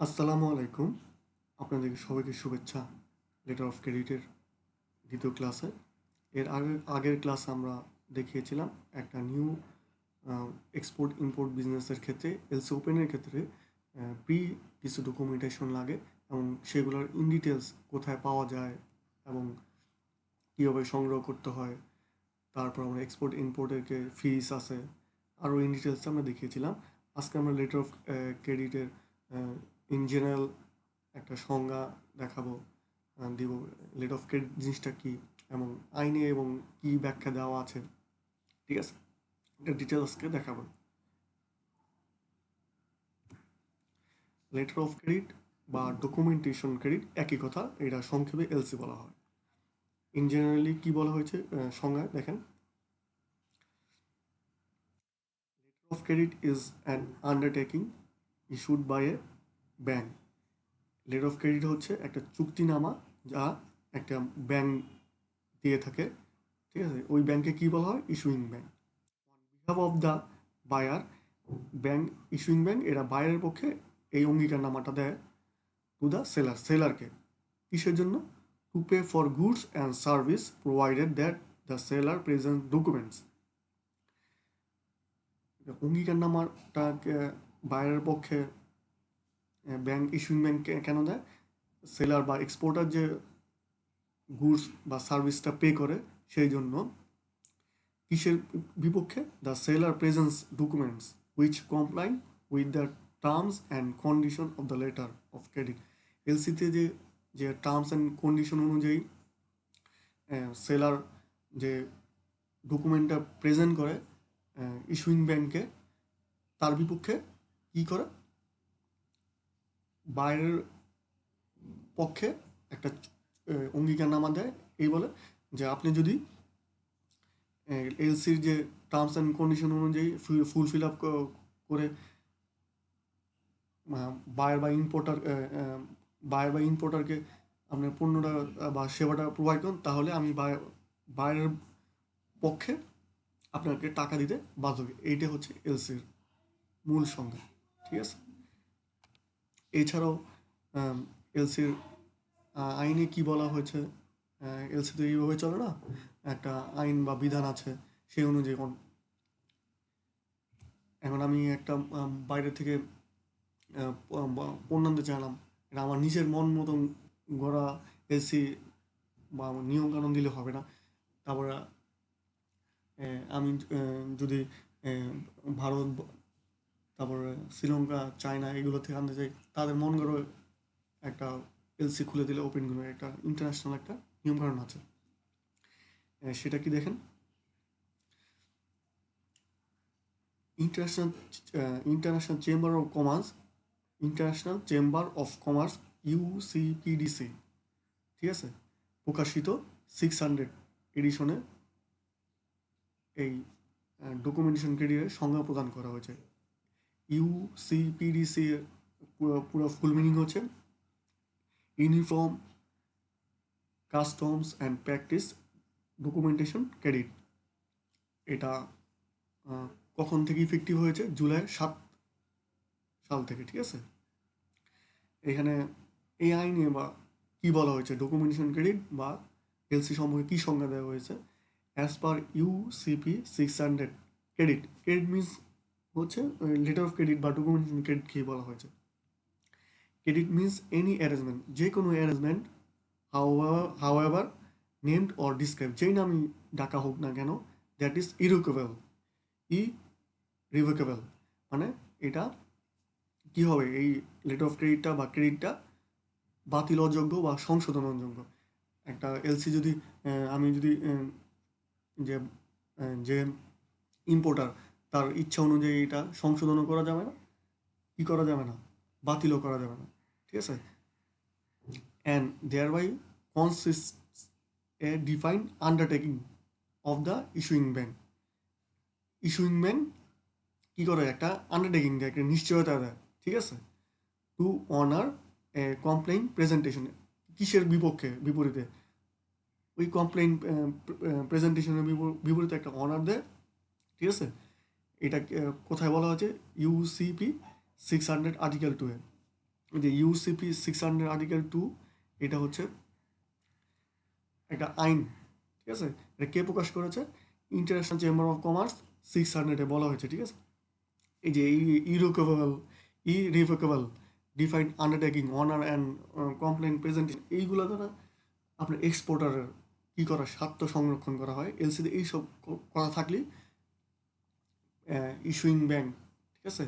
আসসালামু আলাইকুম। আপনাদেরকে সবাইকে শুভেচ্ছা লেটার অফ ক্রেডিটের দ্বিতীয় ক্লাসে। এর আগের ক্লাসে আমরা দেখিয়েছিলাম একটা নিউ এক্সপোর্ট ইম্পোর্ট বিজনেসের ক্ষেত্রে এলসি ওপেনের ক্ষেত্রে প্রি কিছু ডকুমেন্টেশন লাগে এবং সেগুলোর ইন ডিটেলস কোথায় পাওয়া যায় এবং কীভাবে সংগ্রহ করতে হয়। তারপর আমরা এক্সপোর্ট ইম্পোর্টের ফিস আছে, আরও ইন ডিটেলস আমরা দেখিয়েছিলাম। আজকে আমরা লেটার অফ ক্রেডিটের ইন জেনারেল একটা সংজ্ঞা দেখাবো, দিব লেটার অফ ক্রেডিট জিনিসটা কী এবং আইনে এবং কী ব্যাখ্যা দেওয়া আছে, ঠিক আছে, এটা ডিটেলসকে দেখাবো। লেটার অফ ক্রেডিট বা ডকুমেন্টেশন ক্রেডিট একই কথা, এটা সংক্ষেপে এলসি বলা হয়। ইন জেনারেলি কী বলা হয়েছে সংজ্ঞায় দেখেন, letter of credit is an undertaking issued by a bank. Letter of credit হচ্ছে একটা চুক্তিনামা যা একটা ব্যাংক দিয়ে থাকে, ঠিক আছে। ওই ব্যাংকে কী বলা হয়? Issuing bank. On behalf of the buyer, bank issuing bank এরা বায়ারের পক্ষে এই অঙ্গীকারনামাটা দেয় টু দ্য সেলারকে। কিসের জন্য? To pay for goods and service provided that the seller present documents. অঙ্গীকারনামাটাকে বায়ারের পক্ষে ব্যাংক ইস্যুইং ব্যাংক কেন দেয়? সেলার বা এক্সপোর্টার যে গুডস বা সার্ভিসটা পে করে সেই জন্য। কিসের বিপক্ষে? The seller presents documents which comply with the terms and condition of the letter of credit. এলসিতে যে টার্মস অ্যান্ড কন্ডিশন অনুযায়ী সেলার যে ডকুমেন্টটা প্রেজেন্ট করে ইস্যুইং ব্যাংকে, তার বিপক্ষে কী করে? বাইরের পক্ষে একটা অঙ্গীকারনামা দেয়, এই বলে যে আপনি যদি এলসির যে টার্মস অ্যান্ড কন্ডিশন অনুযায়ী ফুলফিল আপ করে বায়ার বা ইম্পোর্টারকে আপনার পণ্যটা বা সেবাটা প্রোভাইড করেন, তাহলে আমি বায়ারের পক্ষে আপনাকে টাকা দিতে বাধ্য হবে। এইটা হচ্ছে এলসির মূল সংজ্ঞা, ঠিক আছে। এছাড়াও এলসির আইনে কি বলা হয়েছে, এলসি তো এইভাবে চলে না, একটা আইন বা বিধান আছে সেই অনুযায়ী। এখন আমি একটা বাইরে থেকে পণ্য আনতে চাইলাম, এটা আমার নিজের মন মতন গড়া এলসি বা নিয়মকানুন দিলে হবে না। তারপরে আমি যদি ভারত, তারপরে শ্রীলঙ্কা, চায়না এগুলো থেকে আনতে চাই, তাদের মন গড়ো একটা এলসি খুলে দিলে ওপেন করে একটা ইন্টারন্যাশনাল একটা নিয়মকানুন আছে। সেটা কি দেখেন, international chamber of commerce, international chamber of commerce UCPDC, ঠিক আছে, প্রকাশিত 600 এডিশনে এই ডকুমেন্টেশন ক্রেডিটের সংজ্ঞা প্রদান করা হয়েছে। ইউসিপিডিসি পুরো ফুল মিনিং হচ্ছে uniform customs and practice documentation credit. এটা কখন থেকে ইফেক্টিভ হয়েছে? জুলাই 7 সাল থেকে, ঠিক আছে। এখানে এই আইনে বা কী বলা হয়েছে, ডকুমেন্টেশন ক্রেডিট বা এলসি সম্পর্কে কী সংজ্ঞা দেওয়া হয়েছে? As per UCP 600 credit means হচ্ছে লেটার অফ ক্রেডিট বা ডকুমেন্টেশন ক্রেডিট কী বলা হয়েছে। ক্রেডিট মিনস এনি অ্যারেঞ্জমেন্ট, যে কোনো arrangement, however named or describe, যেই নামই ডাকা হোক না কেন, দ্যাট ইজ রিভোকেবল। মানে এটা কি হবে, এই লেটার অফ ক্রেডিটটা বা ক্রেডিটটা বাতিল অযোগ্য বা সংশোধন অযোগ্য। একটা এলসি যদি আমি যদি যে যে ইম্পোর্টার, তার ইচ্ছা অনুযায়ী এটা সংশোধনও করা যাবে না, কি করা যাবে না, বাতিলও করা যাবে না, ঠিক আছে। And thereby consist a defined undertaking of the issuing bank. Issuing bank কী করে? একটা আন্ডারটেকিং দেয়, একটা নিশ্চয়তা দেয়, ঠিক আছে, to honour a complying presentation. কিসের বিপরীতে? ওই কমপ্লেইন প্রেজেন্টেশনের বিপরীতে একটা অনার দেয়, ঠিক আছে। এটা কোথায় বলা হয়েছে? ইউসিপি 600 আর্টিকেল 2-এ। যে ইউসিপি 600 আর্টিকেল 2, এটা হচ্ছে একটা আইন, ঠিক আছে? এটা কে প্রকাশ করেছে? ইন্টারন্যাশনাল চেম্বার অফ কমার্স 600-এ বলা হয়েছে, ঠিক আছে? এই যে irrevocable defined undertaking, honour and complying presentation, এইগুলো দ্বারা আপনার এক্সপোর্টারের কী করা, স্বার্থ সংরক্ষণ করা হয়। এলসিতে এইসব করা থাকলেই ইস্যুইং ব্যাংক, ঠিক আছে,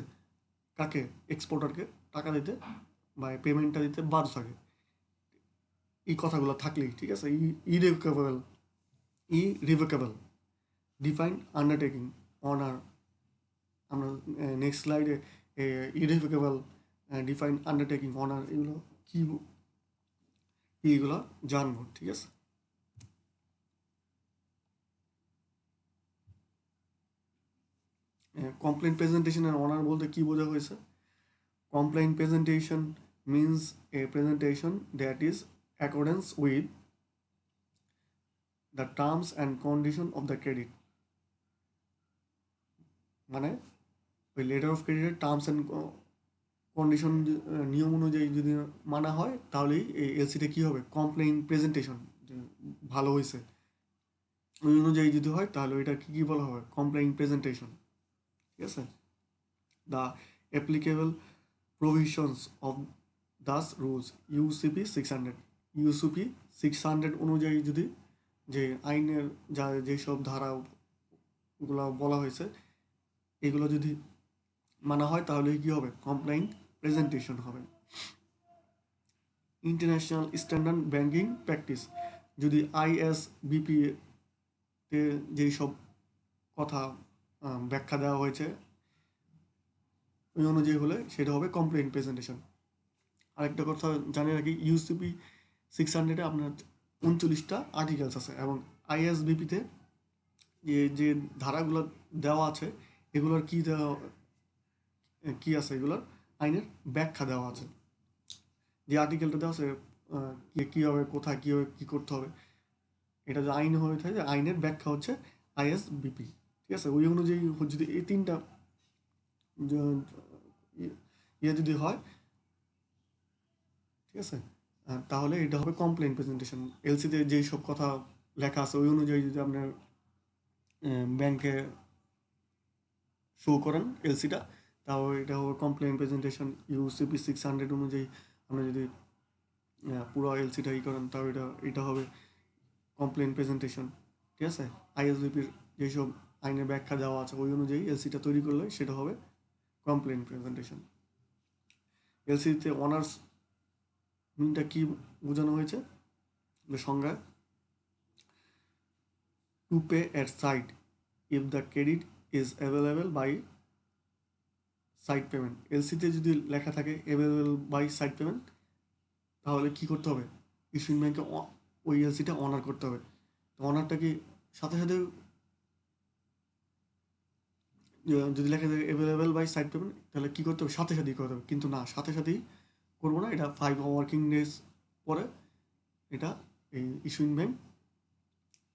কাকে, এক্সপোর্টারকে টাকা দিতে বা পেমেন্টটা দিতে বাধ্য থাকে এই কথাগুলো থাকলেই, ঠিক আছে? ইরিভোকেবল ইরিভোকেবল ডিফাইন্ড আন্ডারটেকিং, অনার, আমরা নেক্সট স্লাইডে ইরিভোকেবল ডিফাইন্ড আন্ডারটেকিং, অনার, এগুলো কী এইগুলো জানবো, ঠিক আছে? কমপ্লেন প্রেজেন্টেশন আর অনার বলতে কী বোঝা হয়েছে? Complain presentation means a presentation that is accordance with the terms and condition of the credit, মানে ওই লেটার অফ ক্রেডিটের টার্মস অ্যান্ড কন্ডিশন নিয়ম অনুযায়ী যদি মানা হয় তাহলেই এই এলসিটা কী হবে? কমপ্লেন প্রেজেন্টেশন, ভালো হয়েছে, ওই অনুযায়ী যদি হয় তাহলে ওইটা কী বলা হবে? কমপ্লেন প্রেজেন্টেশন, ঠিক আছে? The applicable provisions of Das rules UCP 600, UCP 600 অনুযায়ী যদি যে আইনের যা যেসব ধারাগুলো বলা হয়েছে এগুলো যদি মানা হয় তাহলে কী হবে? কমপ্লেন প্রেজেন্টেশন হবে। ইন্টারন্যাশনাল স্ট্যান্ডার্ড ব্যাংকিং প্র্যাকটিস, যদি আইএসবিপিতে যেই সব কথা ব্যাখ্যা দেওয়া হয়েছে ওই অনুযায়ী হলে সেটা হবে কমপ্লেন প্রেজেন্টেশন। আরেকটা কথা জানিয়ে রাখি, ইউসিপি 600-এ আপনার 39টা আর্টিকেলস আছে এবং আইএসবিপিতে যে ধারাগুলো দেওয়া আছে এগুলোর কী আছে, এগুলোর আইনের ব্যাখ্যা দেওয়া আছে। যে আর্টিকেলটা দেওয়া আছে কীভাবে, কোথায়, কীভাবে কী করতে হবে, এটা যে আইন হয়ে থাকে, আইনের ব্যাখ্যা হচ্ছে আইএসবিপি, ঠিক আছে? ওই অনুযায়ী যদি এই তিনটা ইয়ে যদি হয়, ঠিক আছে, তাহলে এটা হবে কমপ্লেন প্রেজেন্টেশন। এলসিতে যেই সব কথা লেখা আছে ওই অনুযায়ী যদি আপনার ব্যাংকে শো করেন এলসিটা, তাও এটা হবে কমপ্লেন প্রেজেন্টেশন। ইউসিপি 600 অনুযায়ী আপনি যদি পুরো এলসিটা করেন তাও এটা হবে কমপ্লেন প্রেজেন্টেশন, ঠিক আছে? আইএসবিপির যেসব আইনের ব্যাখ্যা দেওয়া আছে ওই অনুযায়ী এলসিটা তৈরি করলে সেটা হবে কমপ্লেন প্রেজেন্টেশন। এলসিতে অনার্স মিনটা কী বোঝানো হয়েছে? সংজ্ঞা, to pay at sight if the credit is available by sight payment. এলসিতে যদি লেখা থাকে অ্যাভেলেবেল বাই সাইট পেমেন্ট তাহলে কী করতে হবে? ইস্যুইং ব্যাংকে ওই এলসিটা অনার করতে হবে। তো অনারটা কি সাথে সাথে যদি লেখা থাকে অ্যাভেলেবেল বাই সাইট পেমেন্ট তাহলে কী করতে হবে? সাথে সাথেই করতে হবে, কিন্তু না, সাথে সাথেই করবো না, এটা 5 ওয়ার্কিং ডেজ পরে এটা এই ইস্যুইং ব্যাংক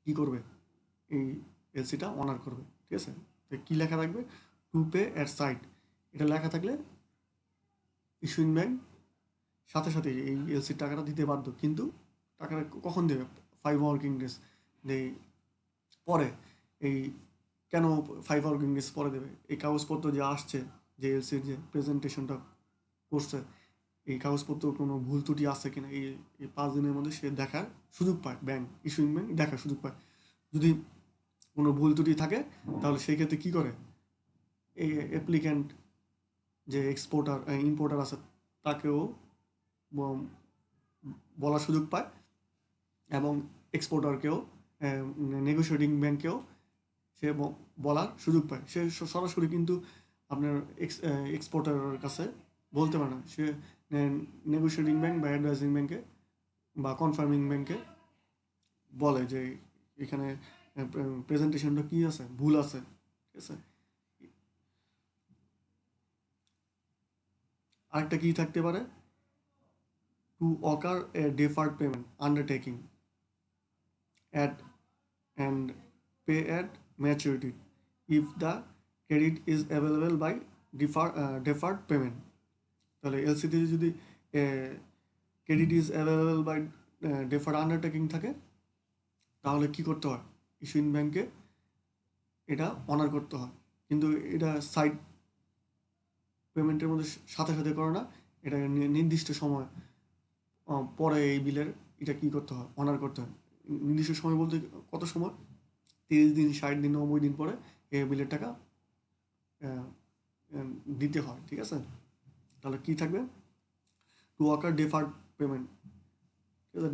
কী করবে? এই এলসিটা অনার করবে, ঠিক আছে? তো কী লেখা থাকবে? টু পে অ্যাট সাইট, এটা লেখা থাকলে ইস্যুইং ব্যাংক সাথে সাথে এই এলসির টাকাটা দিতে বাধ্য, কিন্তু টাকাটা কখন দেবে? 5 ওয়ার্কিং ডেজ পরে। এই কেন 5 ওয়ার্কিং ডেজ পরে দেবে? এই কাগজপত্র যে আসছে, যে এলসির যে প্রেজেন্টেশনটা করছে, এই কাগজপত্র কোনো ভুল ত্রুটি আছে কিনা এই 5 দিনের মধ্যে সে দেখার সুযোগ পায়, ব্যাংক, ইস্যুইং ব্যাংক দেখার সুযোগ পায়। যদি কোনো ভুল ত্রুটি থাকে তাহলে সেই ক্ষেত্রে কী করে? এই অ্যাপ্লিক্যান্ট যে এক্সপোর্টার ইম্পোর্টার আছে তাকেও বলার সুযোগ পায় এবং এক্সপোর্টারকেও নেগোশিয়েটিং ব্যাংকেও সে বলার সুযোগ পায়। সে সরাসরি কিন্তু আপনার এক্সপোর্টারের কাছে বলতে পারে না, সে নেগোশিয়েটিং ব্যাংক বা অ্যাডভাইজিং ব্যাংকে বা কনফার্মিং ব্যাংকে বলে যে এখানে প্রেজেন্টেশনটা কী আছে, ভুল আছে, ঠিক আছে? আরেকটা কী থাকতে পারে? Two ochre A deferred payment undertaking at and pay at maturity if the credit is available by deferred payment। তাহলে এলসিতে যদি credit is available by deferred undertaking থাকে, তাহলে কি করতে হয়? ইস্যুইং ব্যাংকে এটা অনার করতে হয়। কিন্তু এটা সাইড পেমেন্টের মধ্যে সাথে সাথে করে না, এটা নির্দিষ্ট সময় পরে এই বিলের এটা কি করতে হয়? অনার করতে হয়। নির্দিষ্ট সময় বলতে কত সময়? 30 দিন, 60 দিন, 90 দিন পরে এই বিলের টাকা দিতে হয়। ঠিক আছে? তাহলে কি থাকবে? টু ওয়াকার ডেফার্ড পেমেন্ট। ঠিক আছে?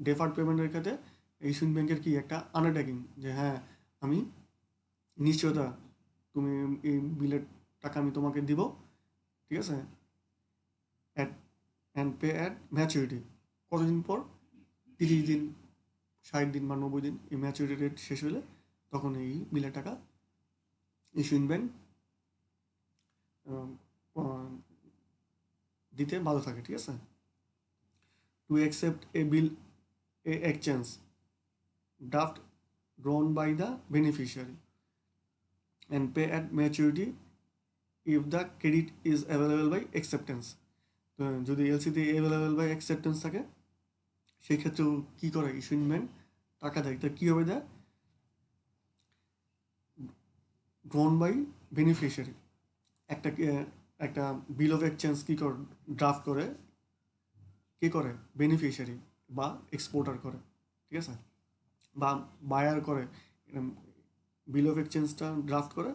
ডেফার্ড পেমেন্টের ক্ষেত্রে ইস্যুইং ব্যাংকের কি একটা আন্ডারটেকিং, যে হ্যাঁ আমি নিশ্চয়তা, তুমি এই বিলের টাকা আমি তোমাকে দিব। ঠিক আছে? At and pay at maturity. কতদিন পর? 30 দিন, 60 দিন বা 90 দিন, এই ম্যাচুরিটি ডেট শেষ হলে তখন এই বিলের টাকা ইস্যুইং ব্যাংক দিতে বাধ্য থাকে। ঠিক আছে? To accept A bill A exchange draft drawn by the beneficiary and pay at maturity if the credit is available by acceptance. তো যদি এলসিতে অ্যাভেলেবেল বাই অ্যাকসেপ্টেন্স থাকে, সেই ক্ষেত্রেও কী করে? ইস্যুইং ব্যাংক টাকা দেয়। তো কীভাবে দেয়? Drawn by beneficiary. একটা একটা বিল অফ এক্সচেঞ্জ কী করে ড্রাফট করে? কে করে? বেনিফিশিয়ারি বা এক্সপোর্টার করে। ঠিক আছে? বা বায়ার করে। বিল অফ এক্সচেঞ্জটা ড্রাফট করে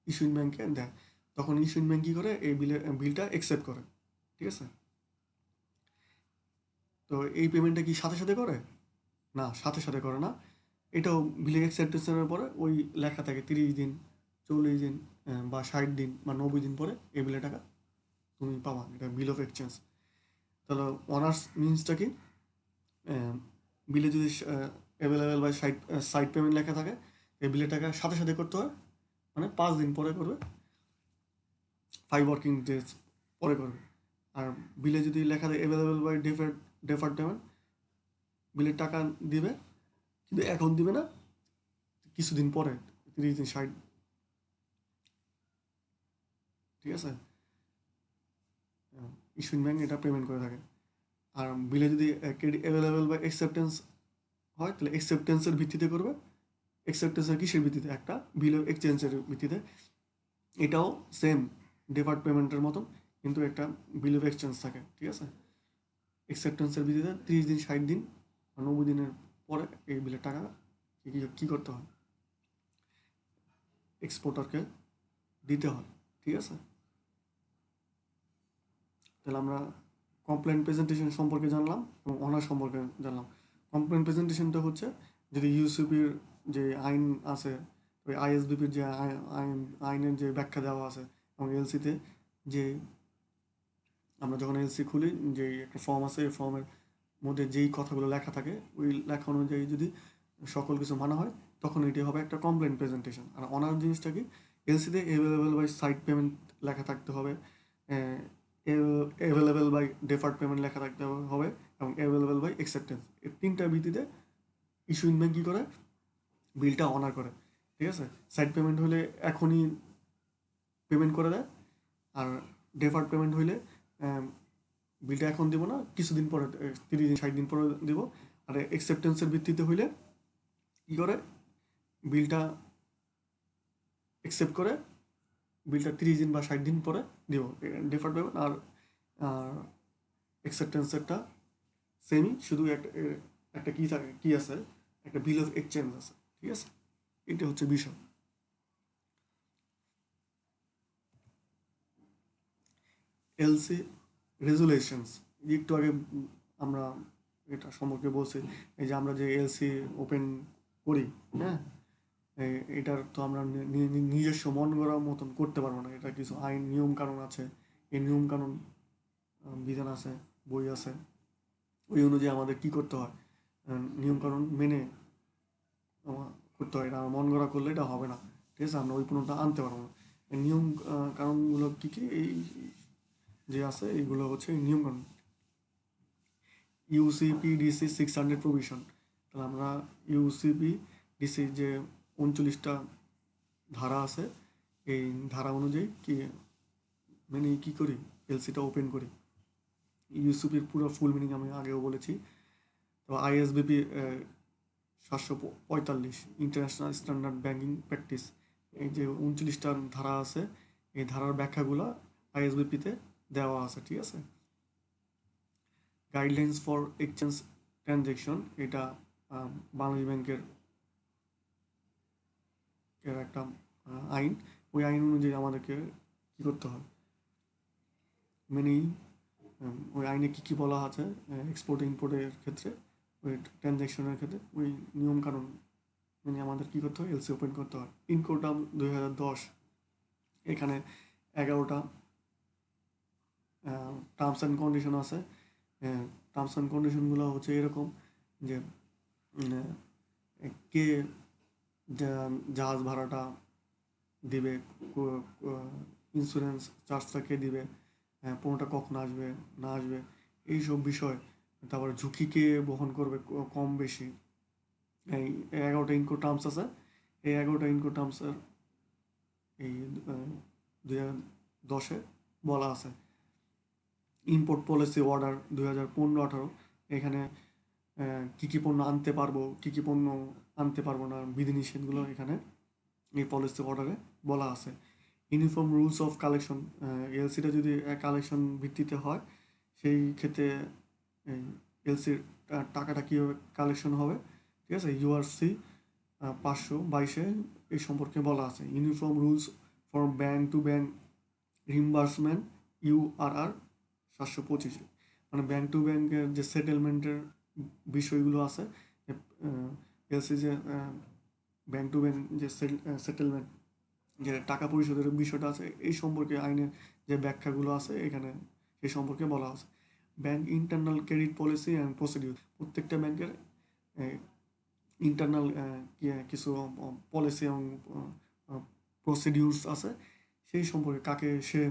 ইস্যুইং ব্যাংকে দেয়। তখন ইস্যুইং ব্যাংক কী করে? এই বিলটা অ্যাকসেপ্ট করে। ঠিক আছে? তো এই পেমেন্টটা কি সাথে সাথে করে? না, সাথে সাথে করে না। এটাও বিলের অ্যাকসেপ্টেন্সের পরে ওই লেখা থাকে 30 দিন, 40 দিন বা 60 দিন বা 90 দিন পরে এই বিলের টাকা তুমি পাবা। এটা বিল অফ এক্সচেঞ্জ। তাহলে অনার্স মিনসটা কি? বিলে যদি অ্যাভেলেবেল বা সাইড পেমেন্ট লেখা থাকে, এই বিলের টাকা সাথে সাথে করতে হয়, মানে 5 দিন পরে করবে, 5 ওয়ার্কিং ডেজ পরে করবে। আর বিলে যদি লেখা থাকে অ্যাভেলেবেল বাই ডেফার্ড পেমেন্ট, বিলের টাকা দিবে, কিন্তু এখন দিবে না, কিছুদিন পরে, 30 দিন, 60। ঠিক আছে? ইস্যুইং ব্যাংক এটা পেমেন্ট করে থাকে। আর বিলে যদি ক্রেডিট অ্যাভেলেবেল বা অ্যাকসেপ্টেন্স হয়, তাহলে অ্যাকসেপ্টেন্সের ভিত্তিতে করবে। অ্যাকসেপ্টেন্সের কিসের ভিত্তিতে? একটা বিল অফ এক্সচেঞ্জের ভিত্তিতে। এটাও সেম ডেফার্ড পেমেন্টের মতন, কিন্তু একটা বিল অফ এক্সচেঞ্জ থাকে। ঠিক আছে? অ্যাকসেপ্টেন্সের ভিত্তিতে 30 দিন, 60 দিন, 90 দিনের পরে এই বিলের টাকা কী করতে হয়? এক্সপোর্টারকে দিতে হয়। ঠিক আছে? তাহলে আমরা কমপ্লেন প্রেজেন্টেশন সম্পর্কে জানলাম এবং অনার সম্পর্কে জানলাম। কমপ্লেন প্রেজেন্টেশনটা হচ্ছে, যদি ইউসিপির যে আইন আছে, ওই আইএসবিপির যে আইনের যে ব্যাখ্যা দেওয়া আছে, এবং এলসিতে যে আমরা যখন এলসি খুলি, যে একটা ফর্ম আছে, এই ফর্মের মধ্যে যেই কথাগুলো লেখা থাকে, ওই লেখা অনুযায়ী যদি সকল কিছু মানা হয়, তখন এটি হবে একটা কমপ্লেন প্রেজেন্টেশন। আর অনার জিনিসটা কি? এলসিতে অ্যাভেলেবেল বাই সাইড পেমেন্ট লেখা থাকতে হবে, অ্যাভেলেবেল বাই ডেফার্ড পেমেন্ট লেখা থাকতে হবে, এবং অ্যাভেলেবেল বাই অ্যাকসেপ্টেন্স। এই তিনটার ভিত্তিতে ইস্যুইং ব্যাংক কী করে? বিলটা অনার করে। ঠিক আছে? সাইড পেমেন্ট হলে এখনই পেমেন্ট করে দেয়, আর ডেফার্ড পেমেন্ট হইলে বিলটা এখন দিব না, কিছুদিন পরে, 30 দিন, 60 দিন পরে দিব। আর অ্যাকসেপ্টেন্সের ভিত্তিতে হইলে কী করে? বিলটা অ্যাকসেপ্ট করে বিলটা 30 দিন বা 60 দিন পরে দিব, ডেফার্ড পেমেন্ট। আর অ্যাকসেপ্টেন্সেরটা সেমই, শুধু একটা কী থাকে, কী আছে, একটা বিল অফ এক্সচেঞ্জ আছে। ঠিক আছে? এটা হচ্ছে বিষয়। এলসি রেজুলেশনস, একটু আগে আমরা এটা সম্পর্কে বলছি। এই যে আমরা যে এলসি ওপেন করি, হ্যাঁ, এটার তো আমরা নিজস্ব মন গড়ার মতন করতে পারবো না। এটা কিছু আইন, নিয়ম কানুন আছে। এই নিয়ম কানুন, বিধান আছে, বই আছে, ওই অনুযায়ী আমাদের কী করতে হয়? নিয়মকানুন মেনে করতে হয়। এটা মন গড়া করলে এটা হবে না। ঠিক আছে? আমরা ওই পণ্যটা আনতে পারবো না। এই নিয়ম কানুনগুলো কী কী? এই যে আছে, এইগুলো হচ্ছে নিয়ম কানুন। UCP DC 600 provision. তাহলে আমরা ইউসিপি ডিসি যে 39টা ধারা আছে, এই ধারা অনুযায়ী কি মেনে কী করি, এলসিটা ওপেন করি। ইউসিপির পুরো ফুল মিনিং আমি আগেও বলেছি। তো আইএসবিপি 745 ইন্টারন্যাশনাল স্ট্যান্ডার্ড ব্যাংকিং প্র্যাকটিস, এই যে 39টা ধারা আছে, এই ধারার ব্যাখ্যাগুলো আইএসবিপিতে দেওয়া আছে, ঠিক আছে। গাইডলাইন্স ফর এক্সচেঞ্জ ট্রানজ্যাকশন, এটা বাংলাদেশ ব্যাংকের একটা আইন। ওই আইন অনুযায়ী আমাদেরকে কী করতে হয়, মেনেই ওই আইনে কী কী বলা আছে এক্সপোর্ট ইম্পোর্টের ক্ষেত্রে, ওই ট্রানজ্যাকশনের ক্ষেত্রে ওই নিয়মকানুন মেনে আমাদের কী করতে হয়, এলসি ওপেন করতে হয়। ইনকোটাম 2010, এখানে 11টা টার্মস অ্যান্ড কন্ডিশন আছে। টার্মস অ্যান্ড কন্ডিশনগুলো হচ্ছে এরকম যে কে জাহাজ ভাড়াটা দিবে, ইন্স্যুরেন্স চার্জটা কে দিবে, পণ্যটা কখন আসবে না আসবে, এইসব বিষয়। তারপরে ঝুঁকি কে বহন করবে, কম বেশি। এই 11টা ইনকো টার্মস আছে। এই 11টা ইনকো টার্মসের এই 2010-এ বলা আছে। ইম্পোর্ট পলিসি অর্ডার 2015-18, এখানে কী কী পণ্য আনতে পারবো, কী কী পণ্য আনতে পারবো না, বিধিনিষেধগুলো এখানে এই পলিসি অর্ডারে বলা আছে। ইউনিফর্ম রুলস অফ কালেকশন, এলসিটা যদি কালেকশন ভিত্তিতে হয়, সেই ক্ষেত্রে এই এলসির টাকাটা কীভাবে কালেকশন হবে, ঠিক আছে। ইউআরসি 522-এ এই সম্পর্কে বলা আছে। Uniform rules for bank to bank reimbursement, URR 725, মানে ব্যাংক টু ব্যাংকের যে সেটেলমেন্টের বিষয়গুলো আছে, এলসি যে ব্যাংক টু ব্যাংক যে সেটেলমেন্ট, যে টাকা পরিশোধের বিষয়টা আছে, এই সম্পর্কে আইনের যে ব্যাখ্যাগুলো আছে এখানে সেই সম্পর্কে বলা আছে। Bank internal credit policy and procedure, প্রত্যেকটা ব্যাংকের ইন্টারনাল কিছু পলিসি এবং প্রসিডিউরস আছে, সেই সম্পর্কে কাকে সে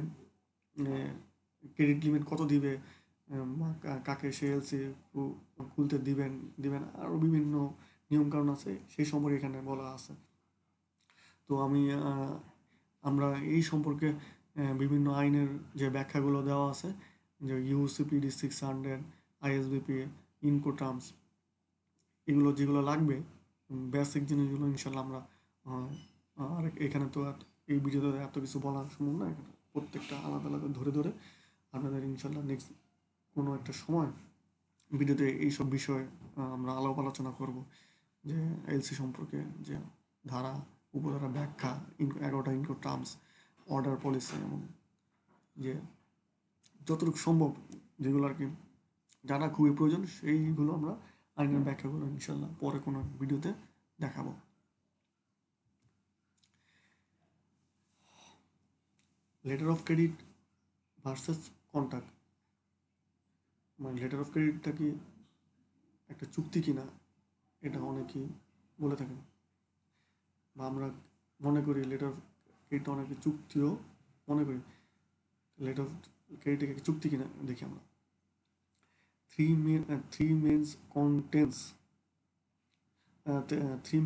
ক্রেডিট লিমিট কত দিবে, কাকে সে এলসি খুলতে দিবেন আরও বিভিন্ন নিয়মকানুন আছে, সেই সম্পর্কে এখানে বলা আছে। তো আমরা এই সম্পর্কে বিভিন্ন আইনের যে ব্যাখ্যাগুলো দেওয়া আছে, যে ইউসিপিডি 600, আইএসবিপি, ইনকো টার্মস, এগুলো যেগুলো লাগবে বেসিক জিনিসগুলো ইনশাল্লাহ আমরা আর এখানে তো এই ভিডিওতে এত কিছু বলা সম্ভব না, প্রত্যেকটা আলাদা আলাদা ধরে ধরে আপনাদের ইনশাল্লাহ নেক্সট কোনো একটা সময় ভিডিওতে এইসব বিষয়ে আমরা আলাপ আলোচনা করব, যে এলসি সম্পর্কে যে ধারা, উপধারা, ব্যাখ্যা, 11টা ইনকো টার্মস, অর্ডার পলিসি, এবং যে যতটুকু সম্ভব যেগুলো আর কি জানা খুবই প্রয়োজন, সেইগুলো আমরা আইনের ব্যাখ্যা করে ইনশাল্লাহ পরে কোনো ভিডিওতে দেখাবো। Letter of credit versus contract, মানে লেটার অফ ক্রেডিটটা কি একটা চুক্তি কিনা, এটা অনেকেই বলে থাকেন, বা আমরা মনে করি লেটার অফ ক্রেডিটটা অনেকে চুক্তিও মনে করি। লেটার অফ ক্রেডিট একটা চুক্তি কিনা দেখি আমরা। three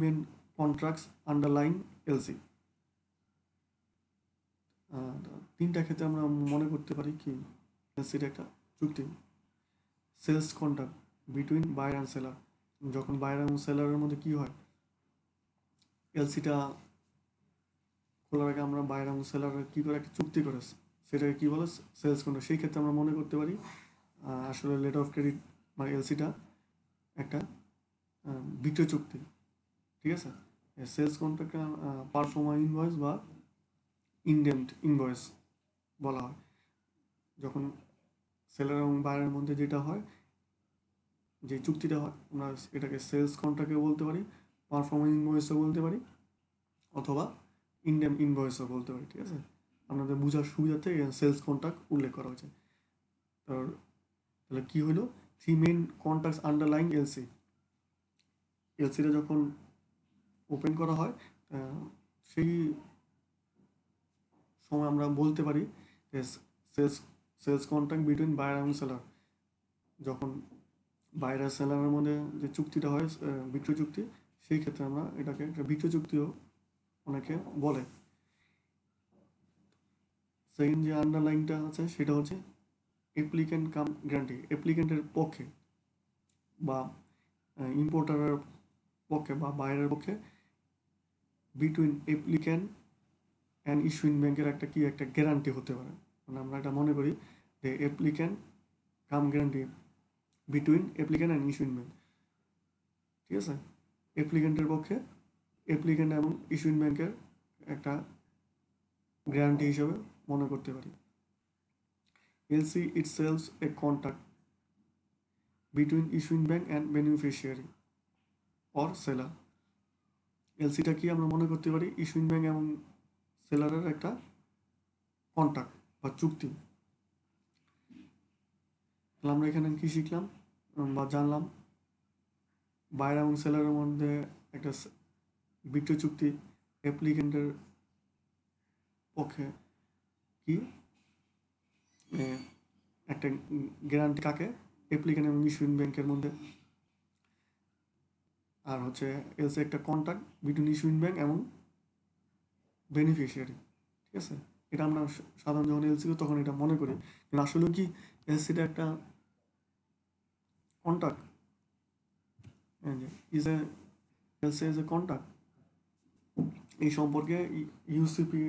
main contracts underlying LC, তিনটা ক্ষেত্রে আমরা মনে করতে পারি কি এলসিটা একটা চুক্তি। Sales contract between buyer and seller, যখন বায়ার এবং সেলারের মধ্যে কি হয়, এলসিটা খোলার আগে আমরা বায়ার এবং সেলার কি করে একটা চুক্তি করে, সেটাকে কি বলে, সেলস কন্ট্রাক্ট। সেই ক্ষেত্রে আমরা মনে করতে পারি আসলে লেটার অফ ক্রেডিট মানে এলসিটা একটা বিক্রয় চুক্তি, ঠিক আছে। সেলস কন্ট্রাক্টে পারফর্মার ইনভয়েস বা ইনডেমড ইনভয়েস বলা হয়। যখন সেলার এবং বায়ারের মধ্যে যেটা হয়, যে চুক্তিটা হয়, আমরা এটাকে সেলস কন্ট্রাক্টও বলতে পারি, পারফর্মার ইনভয়েসও বলতে পারি, অথবা ইনডেম ইনভয়েসও বলতে পারি, ঠিক আছে। আপনাদের বোঝার সুবিধার্থে সেলস কন্ট্রাক্ট উল্লেখ করা হয়েছে। তাহলে কী হলো, three main contracts underlying LC, এলসিটা যখন ওপেন করা হয় সেই সময় আমরা বলতে পারি সেলস কন্ট্রাক্ট বিটুইন বায়ার এবং সেলার, যখন বায়ার আর সেলারের মধ্যে যে চুক্তিটা হয় বিক্রয় চুক্তি, সেই ক্ষেত্রে আমরা এটাকে একটা বিক্রয় চুক্তিও অনেকে বলে। সেকেন্ড যে আন্ডারলাইনটা আছে সেটা হচ্ছে অ্যাপ্লিক্যান্ট কাম গ্যারান্টি, অ্যাপ্লিক্যান্টের পক্ষে বা ইম্পোর্টারের পক্ষে বা বাইরের পক্ষে বিটুইন অ্যাপ্লিক্যান্ট অ্যান্ড ইস্যুইং ব্যাংকের একটা গ্যারান্টি হতে পারে। মানে আমরা এটা মনে করি যে applicant cum guarantee between applicant and issuing bank, ঠিক আছে? অ্যাপ্লিক্যান্টের পক্ষে অ্যাপ্লিক্যান্ট এবং ইস্যুইং ব্যাংকের একটা গ্যারান্টি হিসেবে মনে করতে পারি। LC itself a contract between issuing bank and beneficiary or seller. এলসিটা কি আমরা মনে করতে পারি ইস্যুইং ব্যাংক এবং সেলারের একটা কন্ট্রাক্ট বা চুক্তি। তাহলে আমরা এখানে কি শিখলাম বা জানলাম? বায়ার এবং সেলারের মধ্যে একটা বিক্রয় চুক্তি অ্যাপ্লিকেন্টের পক্ষে কি একটা গ্যারান্টি কাকে? অ্যাপ্লিকেন্ট এবং ইস্যুইং ব্যাংকের মধ্যে। আর হচ্ছে এলসি একটা কন্ট্রাক্ট বিটুইন ইস্যুইং ব্যাংক এবং বেনিফিশিয়ারি, ঠিক আছে? এটা আমরা সাধারণ যখন এলসি তখন এটা মনে করি, কিন্তু আসলে কি এলসিটা একটা contract is a LC is a contract. এই সম্পর্কে ইউসিপি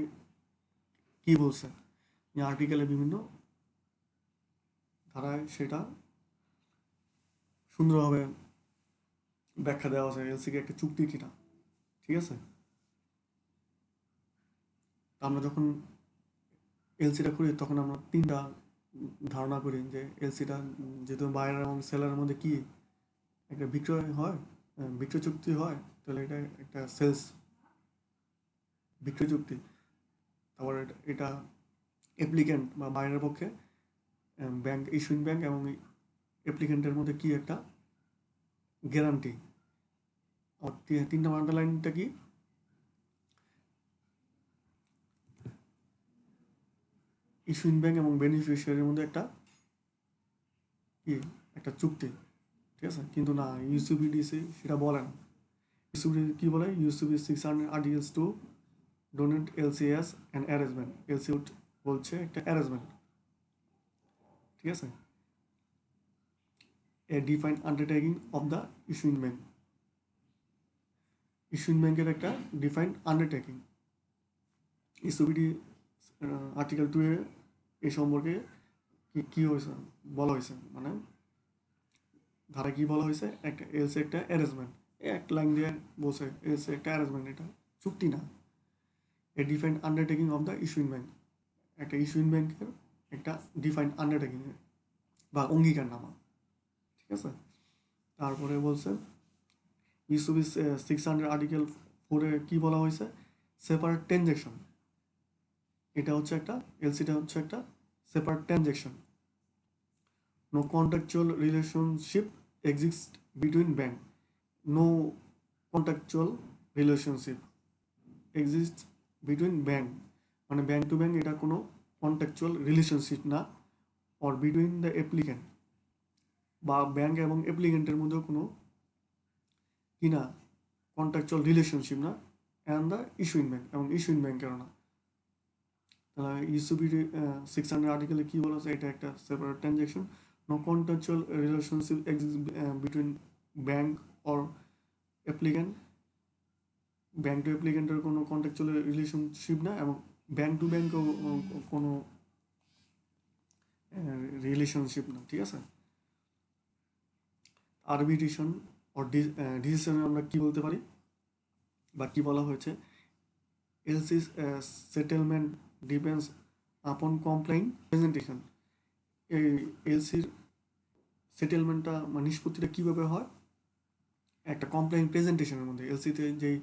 কি বলছে যে আর্টিকেলে বিভিন্ন ধারায় সেটা সুন্দরভাবে ব্যাখ্যা দেওয়া আছে এলসিকে একটা চুক্তি কিনা, ঠিক আছে? আমরা যখন এলসিটা করি তখন আমরা তিনটা ধারণা করি যে এলসিটা যেহেতু বায়ার এবং সেলারের মধ্যে কি একটা বিক্রয় হয়, বিক্রয় চুক্তি হয়, তাহলে এটা একটা সেলস বিক্রয় চুক্তি। তারপর এটা অ্যাপ্লিক্যান্ট বা বায়ারের পক্ষে ব্যাংক ইস্যুইং ব্যাংক এবং অ্যাপ্লিক্যান্টের মধ্যে কি একটা গ্যারান্টি। আর তিন নম্বর আন্ডারলাইনটা কি? ইস্যুইং ব্যাংক এবং বেনিফিশিয়ারির মধ্যে একটা কি একটা চুক্তি, ঠিক আছে? কিন্তু না, ইউসিবিডিসি সেটা বলে না। ইউসিবি কি বলে? UCB 600 articles two donate LCS and arrangement. LC বলছে একটা অ্যারেঞ্জমেন্ট, ঠিক আছে? এ defined undertaking of the issuing bank. Issuing ব্যাংকের একটা ডিফাইন্ড আন্ডারটেকিং। ইউসিবিডি আর্টিকেল 2 এ এই সম্পর্কে কি হয়েছে বলা হয়েছে, মানে ধারা কি বলা হয়েছে? একটা এলসি একটা অ্যারেঞ্জমেন্ট, এক লাইন দিয়ে বলছে এলসি একটা অ্যারেঞ্জমেন্ট, এটা চুক্তি না। এ defined undertaking of the issuing bank, একটা ইস্যুইং ব্যাংকের একটা ডিফাইন্ড আন্ডারটেকিং বা অঙ্গীকারনামা, ঠিক আছে? তারপরে বলছে ইউসিবি 600 আর্টিকেল 4 কি বলা হয়েছে? Separate transaction. এটা হচ্ছে একটা এলসিটা হচ্ছে একটা separate transaction. No contractual relationship exist between bank. No contractual relationship exist between bank, মানে ব্যাংক টু ব্যাংক এটা কোনো কন্ট্রাকচুয়াল রিলেশনশিপ না। অর বিটুইন দ্য অ্যাপ্লিক্যান্ট, বা ব্যাংক এবং অ্যাপ্লিক্যান্টের মধ্যেও কোনো কি না কন্ট্রাকচুয়াল রিলেশনশিপ না। অ্যান্ড দ্য ইস্যুইং ব্যাংক এবং ইস্যুইং ব্যাংকেরও না। তাহলে ইউসিবি 600 আর্টিকেলে কি বলা আছে? এটা একটা separate transaction. No contractual relationship exist between bank or applicant. Bank to অ্যাপ্লিক্যান্টের কোনো কন্ট্রাকচুয়াল রিলেশনশিপ না, এবং ব্যাংক টু ব্যাংকও কোনো রিলেশনশিপ না, ঠিক আছে? আরবিট্রেশন অর ডিসিশনে আমরা কি বলতে পারি বা কি বলা হয়েছে? এলসি সেটেলমেন্ট ডিপেন্ডস আপন কমপ্লেইন প্রেজেন্টেশন। এই এলসির সেটেলমেন্টটা মানে নিষ্পত্তিটা কীভাবে হয়? একটা কমপ্লেইন প্রেজেন্টেশনের মধ্যে এলসিতে যেই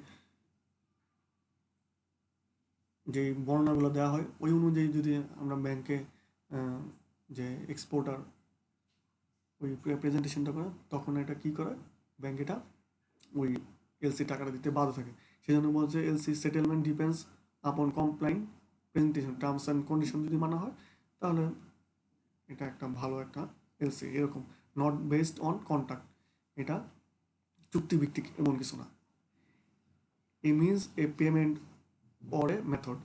বর্ণনাগুলো দেওয়া হয় ওই অনুযায়ী যদি আমরা ব্যাংকে যে এক্সপোর্টার ওই প্রেজেন্টেশনটা করে, তখন এটা কী করে? ব্যাংক এটা ওই এলসি টাকাটা দিতে বাধ্য থাকে। সেই জন্য বলছে LC settlement depends upon complying presentation, terms and condition যদি মানা হয় তাহলে এটা একটা ভালো একটা এলসি। এরকম নট বেসড অন কন্ট্রাক্ট, এটা চুক্তিভিত্তিক এমন কিছু না। A means a payment or a method.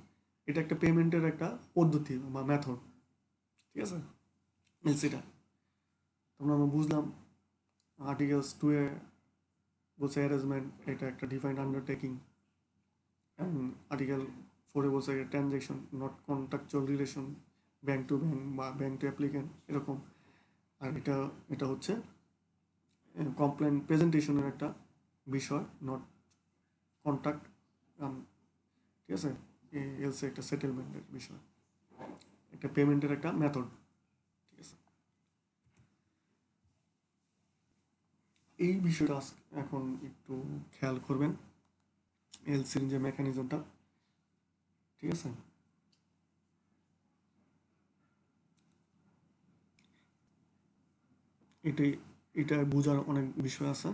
এটা একটা পেমেন্টের একটা পদ্ধতি বা মেথড, ঠিক আছে, এলসিটা। তোমরা আমরা বুঝলাম আর্টিকেলস 2 এ বলছে অ্যারেঞ্জমেন্ট এটা একটা ডিফাইন্ড আন্ডারটেকিং, এবং আর্টিকেল 4 এ বলছে transaction not contractual relation bank to bank বা ব্যাংক টু অ্যাপ্লিকেন্ট এরকম। আর এটা হচ্ছে কমপ্লেন প্রেজেন্টেশনের একটা বিষয়, নট কন্ট্রাক্ট, ঠিক আছে। এলসি একটা সেটেলমেন্টের বিষয়, একটা পেমেন্টের একটা মেথড, ঠিক আছে। এই বিষয়টা এখন একটু খেয়াল করবেন, এলসির যে মেকানিজমটা, ঠিক আছে। এটা বোঝার অনেক বিষয় আছে।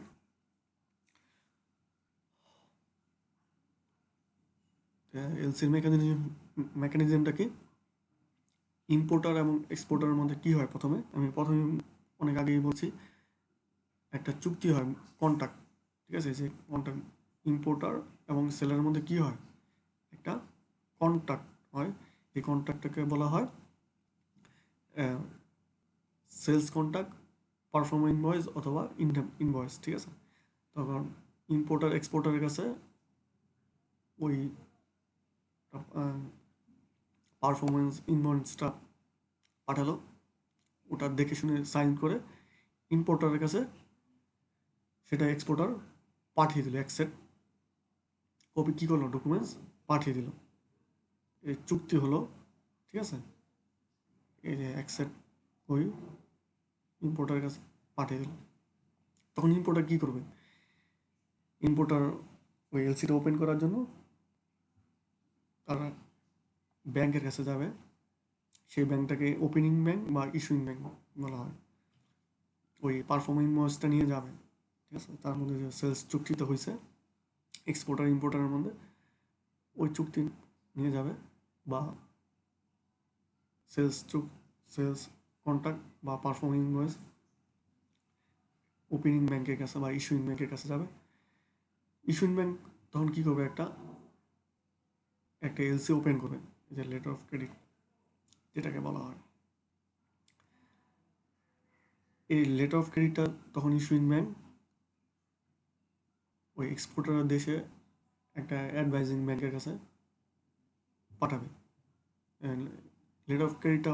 এলসির মেকানিজমটা কি, ইম্পোর্টার এবং এক্সপোর্টারের মধ্যে কি হয়, প্রথমে অনেক আগেই বলছি, একটা চুক্তি হয়, কন্ট্রাক্ট, ঠিক আছে। যে কন্ট্রাক্ট ইম্পোর্টার এবং সেলারের মধ্যে কি হয়, একটা কন্ট্রাক্ট হয়। এই কন্ট্রাক্টটাকে বলা হয় সেলস কন্ট্রাক্ট, পারফর্ম ইনভয়েস অথবা ইনভয়েস, ঠিক আছে। তখন ইম্পোর্টার এক্সপোর্টারের কাছে ওই পারফরমেন্স ইনভয়েসটা পাঠালো, ওটা দেখে শুনে সাইন করে ইম্পোর্টারের কাছে সেটা এক্সপোর্টার পাঠিয়ে দিল, অ্যাকসেপ্ট কপি কী করলো, ডকুমেন্টস পাঠিয়ে দিল, এই চুক্তি হলো, ঠিক আছে। এই যে অ্যাকসেপ্ট ওই ইম্পোর্টারের কাছে পাঠিয়ে দিল, তখন ইম্পোর্টার কী করবে, ইম্পোর্টার ওই এলসিটা ওপেন করার জন্য তারা ব্যাংকের কাছে যাবে, সেই ব্যাংকটাকে ওপেনিং ব্যাংক বা ইস্যুইং ব্যাংক বলা হয়। ওই পারফর্মিং ইনভয়েসটা নিয়ে যাবে, ঠিক আছে। তার মধ্যে যে সেলস চুক্তিটা হয়েছে এক্সপোর্টার ইম্পোর্টারের মধ্যে, ওই চুক্তি নিয়ে যাবে, বা সেলস কন্ট্রাক্ট বা পারফর্মিং ইনভয়েস ওপেনিং ব্যাংকের কাছে বা ইস্যুইং ব্যাংকের কাছে যাবে। ইস্যুইং ব্যাংক তখন কী করবে, একটা এলসি ওপেন করবে, যে লেটার অফ ক্রেডিট যেটাকে বলা হয়। এই লেটার অফ ক্রেডিটটা তখন ইস্যুইং ব্যাংক ওই এক্সপোর্টার দেশে একটা অ্যাডভাইজিং ব্যাংকের কাছে পাঠাবে। লেটার অফ ক্রেডিটটা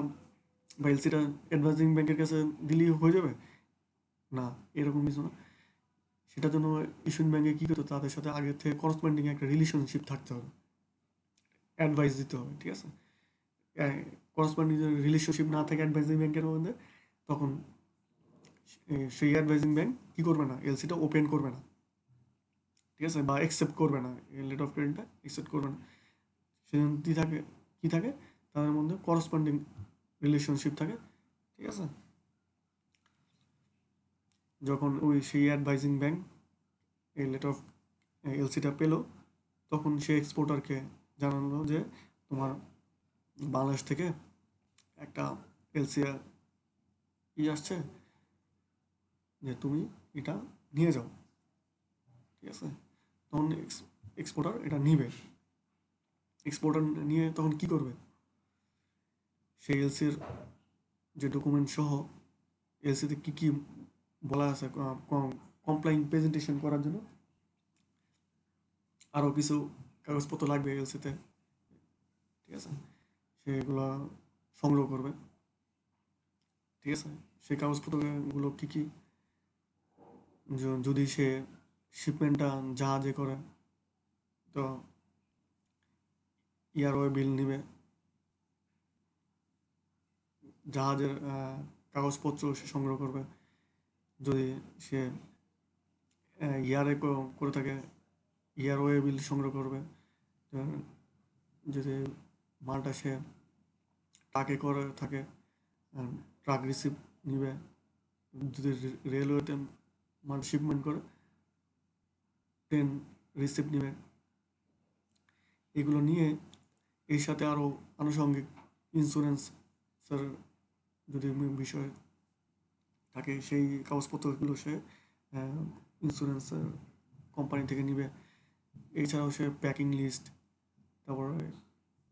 বা এলসিটা অ্যাডভাইজিং ব্যাংকের কাছে দিলেই হয়ে যাবে না, এরকম কিছু না। সেটার জন্য ইস্যুইং ব্যাংকে কী করতে, তাদের সাথে আগের থেকে করসপন্ডিং একটা রিলেশনশিপ থাকতে হবে, অ্যাডভাইস দিতে হবে, ঠিক আছে। করসপন্ডিং রিলেশনশিপ না থাকে অ্যাডভাইজিং ব্যাংকের মধ্যে, তখন সেই অ্যাডভাইজিং ব্যাংক কী করবে না, এলসিটা ওপেন করবে না, ঠিক আছে, বা অ্যাকসেপ্ট করবে না, লেটার অফ ক্রেডিটটা অ্যাকসেপ্ট করবে না। সেজন্য কী থাকে, তাদের মধ্যে করসপন্ডিং রিলেশনশিপ থাকে, ঠিক আছে। যখন সেই অ্যাডভাইজিং ব্যাংক এই লেটার অফ এলসিটা পেলো, তখন সে এক্সপোর্টারকে জানালো যে তোমার বাংলাদেশ থেকে একটা এলসি আসছে, যে তুমি এটা নিয়ে যাও, ঠিক আছে। তখন এক্সপোর্টার এটা নিবে, এক্সপোর্টার নিয়ে তখন কি করবে, সেই এলসির যে ডকুমেন্ট সহ এলসিতে কী কী বলা আছে, কমপ্লাইন প্রেজেন্টেশন করার জন্য আরও কিছু কাগজপত্র লাগবে এলসিতে, ঠিক আছে, সেগুলো সংগ্রহ করবে, ঠিক আছে। সেই কাগজপত্রগুলো কী কী, যদি সে শিপমেন্টটা জাহাজে করে তো ইয়ারওয়ে বিল নিবে, জাহাজের কাগজপত্র সে সংগ্রহ করবে, যদি সে ইয়ারে করে থাকে ইয়ারওয়ে বিল সংগ্রহ করবে, যদি মালটা সে ট্রাকে করে থাকে ট্রাক রিসিপ্ট নিবে, যদি রেলওয়েতে মাল শিপমেন্ট করে ট্রেন রিসিপ্ট নিবে। এগুলো নিয়ে এর সাথে আরও আনুষঙ্গিক ইন্স্যুরেন্সের যদি বিষয় থাকে, সেই কাগজপত্রগুলো সে ইন্স্যুরেন্সের কোম্পানি থেকে নিবে। এছাড়াও সে প্যাকিং লিস্ট, তারপরে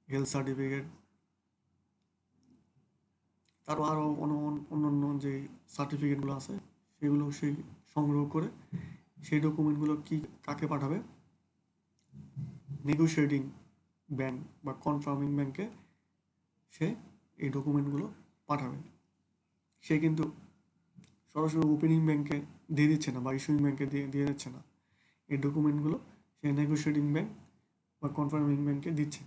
হেলথ সার্টিফিকেট, তারও আরও অন্যান্য যে সার্টিফিকেটগুলো আছে সেগুলো সে সংগ্রহ করে সেই ডকুমেন্টগুলো কাকে পাঠাবে? নেগোশিয়েটিং ব্যাংক বা কনফার্মিং ব্যাংকে সে এই ডকুমেন্টগুলো পাঠাবে। সে কিন্তু সরাসরি ওপেনিং ব্যাংকে দিয়ে দিচ্ছে না বা ইস্যুইং ব্যাংকে দিয়ে দিচ্ছে না, এই ডকুমেন্টগুলো সে নেগোশিয়েটিং ব্যাংক বা কনফার্মিং ব্যাংকে দিচ্ছে।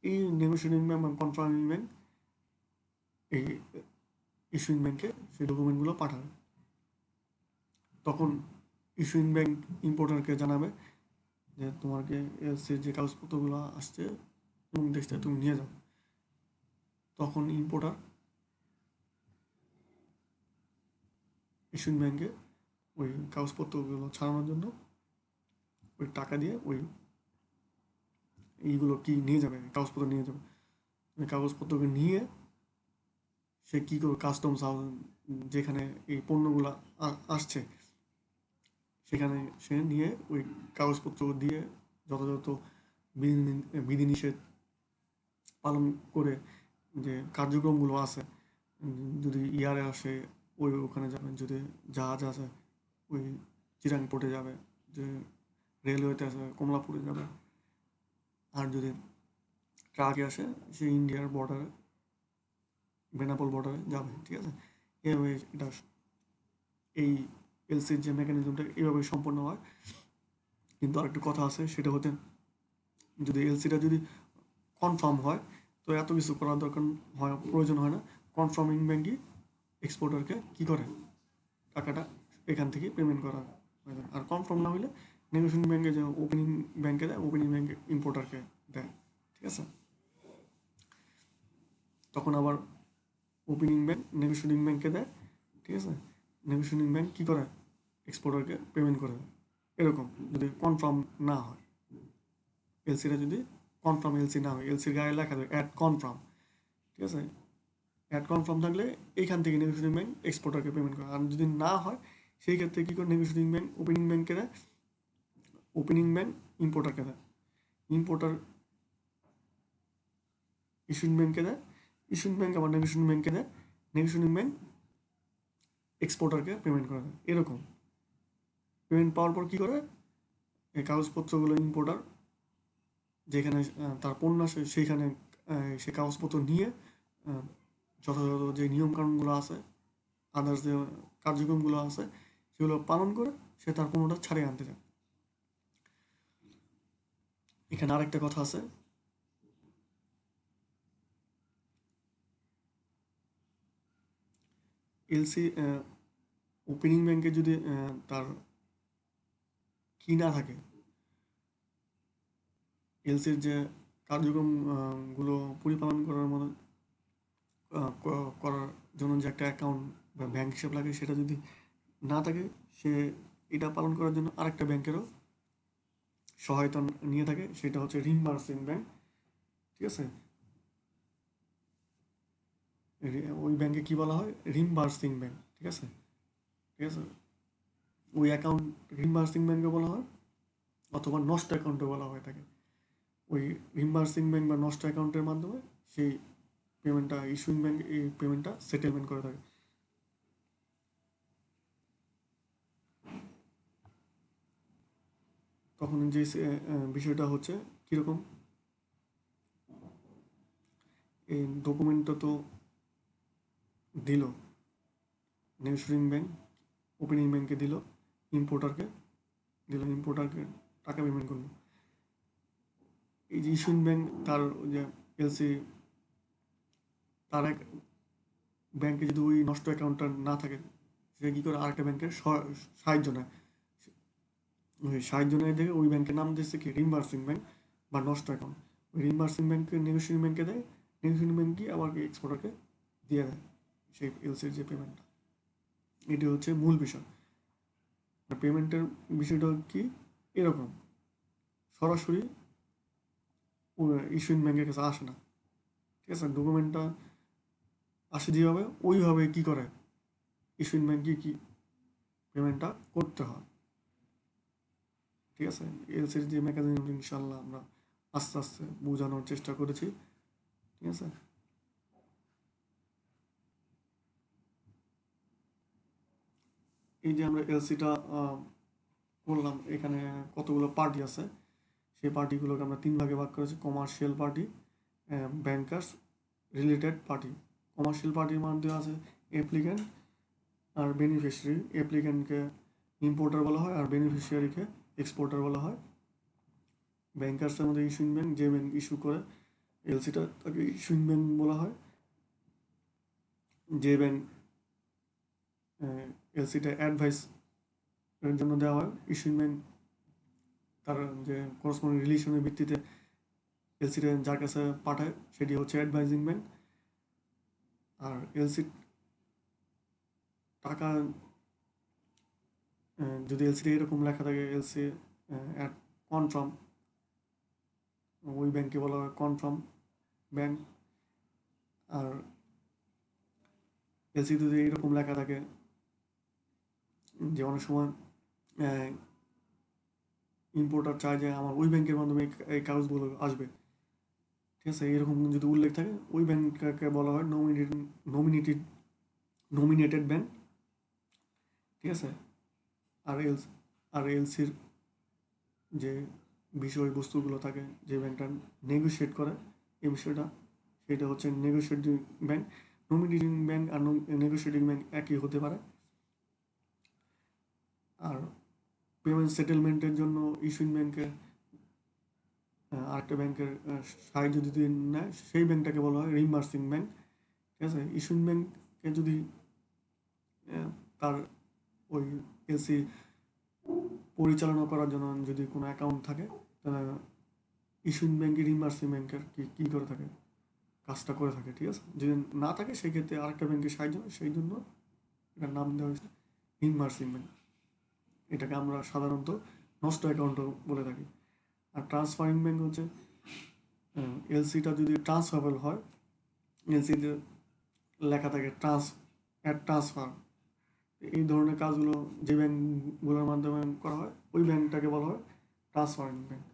এই নেগোশিয়েটিং ব্যাংক বা কনফার্মিং ব্যাংক এই ইস্যুইং ব্যাংকে সেই ডকুমেন্টগুলো পাঠাবে। তখন ইস্যুইং ব্যাংক ইম্পোর্টারকে জানাবে যে তোমাকে যে কাগজপত্রগুলো আসছে এবং দেশ থেকে তুমি নিয়ে যাও। তখন ইম্পোর্টার ইস্যুইং ব্যাংকে ওই কাগজপত্রগুলো ছাড়ানোর জন্য ওই টাকা দিয়ে ওই এইগুলো নিয়ে যাবে, কাগজপত্র নিয়ে যাবে। ওই কাগজপত্রকে নিয়ে সে কী করবে? কাস্টমস হাউস যেখানে এই পণ্যগুলো আসছে সেখানে সে নিয়ে ওই কাগজপত্র দিয়ে যথাযথ বিধিনিষেধ পালন করে যে কার্যক্রমগুলো আছে, যদি ইয়ারে আসে ওখানে যাবেন, যদি জাহাজ আছে ওই চিরাং পোর্টে যাবে, যে রেলওয়েতে আসে কমলাপুরে যাবে, আর যদি ট্রাকে আসে সে ইন্ডিয়ার বর্ডারে বেনাপোল বর্ডারে যাবে। ঠিক আছে, এভাবে এটা এই এলসির যে মেকানিজমটা এইভাবে সম্পন্ন হয়। কিন্তু আরেকটা কথা আছে, সেটা হতে যদি এলসিটা যদি কনফার্ম হয় তো এত কিছু করার প্রয়োজন হয় না। কনফার্মিং ব্যাংকই এক্সপোর্টারকে কী করে? টাকাটা এখান থেকে পেমেন্ট করা হয়। আর কনফার্ম না হলে নেগোশিয়েটিং ব্যাংকে যে ওপেনিং ব্যাংকে দেয়, ওপেনিং ব্যাংকে ইম্পোর্টারকে দেয়। ঠিক আছে, তখন আবার ওপেনিং ব্যাংক নেগোশিয়েটিং ব্যাংকে দেয়। ঠিক আছে, নেগোশিয়েটিং ব্যাংক কী করে? এক্সপোর্টারকে পেমেন্ট করে দেয়। এরকম যদি কনফার্ম না হয়, এলসিটা যদি কনফার্ম এলসি না হয়, এলসির গায়ে লেখা দেবে অ্যাড কনফার্ম। ঠিক আছে, অ্যাড কনফার্ম থাকলে এইখান থেকে নেগোশিয়েটিং ব্যাংক এক্সপোর্টারকে পেমেন্ট করে। আর যদি না হয় সেই ক্ষেত্রে কী করে? নেগোশিয়েটিং ব্যাংক ওপেনিং ব্যাংকে দেয়, ওপেনিং ব্যাংক ইম্পোর্টারকে দেয়, ইম্পোর্টার ইস্যুইং ব্যাংকে দেয়, ইস্যুইং ব্যাংক আবার নেগোশিয়েটিং ব্যাংকে দেয়, নেগোশিয়েটিং ব্যাংক এক্সপোর্টারকে পেমেন্ট করে দেয়। এরকম পেমেন্ট পাওয়ার পর কী করে? এই কাগজপত্রগুলো ইম্পোর্টার যেখানে তার পণ্য আসে সেইখানে সে কাগজপত্র নিয়ে যথাযথ যে নিয়মকানুনগুলো আছে, আদার্স যে কার্যক্রমগুলো আছে সেগুলো পালন করে সে তার পণ্যটা ছাড়িয়ে আনতে চায়। এখানে আরেকটা কথা আছে, এলসি ওপেনিং ব্যাংকে যদি তার কি না থাকে, এলসির যে কার্যক্রম গুলো পরিপালন করার মতো করার জন্য যে একটা অ্যাকাউন্ট বা ব্যাংক হিসাব লাগে, সেটা যদি না থাকে, সে এটা পালন করার জন্য আরেকটা ব্যাংকেরও সহায়তা নিয়ে থাকে, সেটা হচ্ছে রিম্বার্সিং ব্যাংক। ঠিক আছে, ওই ব্যাংকে কি বলা হয়? রিম্বার্সিং ব্যাংক। ঠিক আছে, ঠিক আছে, ওই অ্যাকাউন্ট রিম্বার্সিং ব্যাংকে বলা হয়, অথবা নষ্ট অ্যাকাউন্টে বলা হয় থাকে। ওই রিম্বার্সিং ব্যাংক বা নষ্ট অ্যাকাউন্টের মাধ্যমে সেই পেমেন্টটা ইস্যুইং ব্যাংক এই পেমেন্টটা সেটেলমেন্ট করে থাকে। তখন যে বিষয়টা হচ্ছে কীরকম, এই ডকুমেন্টটা তো দিল নেগোশিয়েটিং ব্যাংক, ওপেনিং ব্যাংকে দিল, ইম্পোর্টারকে টাকা পেমেন্ট করলো। এই যে ইস্যুইং ব্যাংক তার যে এলসি, তার এক ব্যাংকে যদি ওই নষ্ট অ্যাকাউন্টটা না থাকে, সে কী করে? আরেকটা ব্যাংকের সাহায্য নেয়। ওই সাহায্য নেয় দেখে ওই ব্যাংকের নাম দিচ্ছে কি? রিম্বার্সিং ব্যাংক বা নষ্ট অ্যাকাউন্ট। ওই রিম্বার্সিং ব্যাংকে নেগোশিয়েটিং ব্যাংকে দেয়, নেগোশিয়েটিং ব্যাংকই আবার এক্সপোর্টারকে দিয়ে দেয় সেই এলসির যে পেমেন্টটা। এটি হচ্ছে মূল বিষয়। আর পেমেন্টের বিষয়টা কি? এরকম সরাসরি ইস্যুইং ব্যাংকের কাছে আসে না। ঠিক আছে, ডকুমেন্টটা আসে যেভাবে, ওইভাবে কী করে? ইস্যুইং ব্যাংকে কি পেমেন্টটা করতে হয়। ঠিক আছে, এলসির যে মেকানিজম ইনশাল্লাহ আমরা আস্তে আস্তে বোঝানোর চেষ্টা করেছি, ঠিক আছে। এই যে আমরা এলসিটা করলাম, এখানে কতগুলো পার্টি আছে, সেই পার্টিগুলোকে আমরা 3 ভাগে ভাগ করেছি: commercial party, bankers, related party. Commercial পার্টির মধ্যে আছে অ্যাপ্লিক্যান্ট আর বেনিফিশিয়ারি। অ্যাপ্লিক্যান্টকে ইম্পোর্টার বলা হয় আর বেনিফিশিয়ারিকে এক্সপোর্টার বলা হয়। ব্যাংকার্সের মধ্যে ইস্যুইং ব্যাংক, যে ব্যাংক ইস্যু করে এলসিটা, তাকে ইস্যুইং ব্যাংক বলা হয়। যে ব্যাংক এলসিটা অ্যাডভাইস এর জন্য দেওয়া হয়, ইস্যুইং ব্যাংক তার যে করসপন্ডিং রিলেশনের ভিত্তিতে এলসিটা যার কাছে পাঠায় সেটি হচ্ছে অ্যাডভাইজিং ব্যাংক। আর এলসি টাকা যদি এলসিতে এরকম লেখা থাকে, এলসি অ্যাট কনফার্ম, ওই ব্যাংকে বলা হয় কনফার্ম ব্যাংক। আর এলসি যদি এরকম লেখা থাকে যে অনেক সময় ইম্পোর্টার চায় যে আমার ওই ব্যাংকের মাধ্যমে এই কাগজগুলো আসবে, ঠিক আছে, এরকম যদি উল্লেখ থাকে, ওই ব্যাংককে বলা হয় নমিনেটেড ব্যাংক, ঠিক আছে। আর এলসির যে বিষয়বস্তুগুলো থাকে, যে ব্যাংকটা নেগোশিয়েট করে এই বিষয়টা, সেটা হচ্ছে নেগোশিয়েটিং ব্যাংক। নমিনেটিং ব্যাংক আর নেগোশিয়েটিং ব্যাংক একই হতে পারে। আর পেমেন্ট সেটেলমেন্টের জন্য ইস্যুইং ব্যাংকের আরেকটা ব্যাংকের সাহায্য যদি নেয়, সেই ব্যাংকটাকে বলা হয় রিম্বার্সিং ব্যাংক, ঠিক আছে। ইস্যুইং ব্যাংকে যদি তার ওই এলসি পরিচালনা করার জন্য যদি কোনো অ্যাকাউন্ট থাকে, তাহলে ইস্যুইং ব্যাংকে রিম্বার্সিং ব্যাংকের কী করে থাকে, কাজটা করে থাকে, ঠিক আছে। যদি না থাকে সেই ক্ষেত্রে আরেকটা ব্যাংকের সাহায্য, সেই জন্য এটার নাম দেওয়া হয়েছে রিম্বার্সিং ব্যাংক। এটাকে আমরা সাধারণত নষ্ট অ্যাকাউন্টও বলে থাকি। আর ট্রান্সফারিং ব্যাংক হচ্ছে এলসিটা যদি ট্রান্সফারেবল হয়, এলসিতে লেখা থাকে ট্রান্সফার, এই ধরনের কাজগুলো যে ব্যাংকগুলোর মাধ্যমে করা হয়, ওই ব্যাংকটাকে বলা হয় ট্রান্সফারিং ব্যাংক।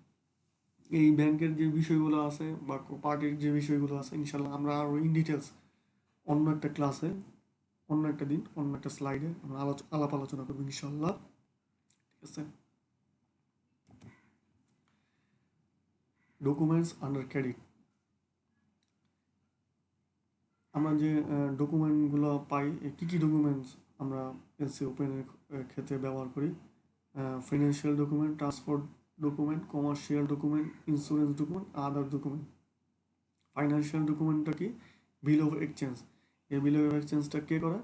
এই ব্যাংকের যে বিষয়গুলো আছে বা পার্টির যে বিষয়গুলো আছে, ইনশাল্লাহ আমরা আরও ইন ডিটেলস অন্য একটা ক্লাসে, অন্য একটা দিন, অন্য একটা স্লাইডে আমরা আলাপ আলোচনা করবো ইনশাল্লাহ, ঠিক আছে। Documents under credit. আমরা যে ডকুমেন্টগুলো পাই, কী কী ডকুমেন্টস আমরা এলসি ওপেনের ক্ষেত্রে ব্যবহার করি: financial document, transport document, commercial document, insurance document, other document. Financial ডকুমেন্টটা কি? Bill of exchange. এই বিল অফ এক্সচেঞ্জটা কে করে?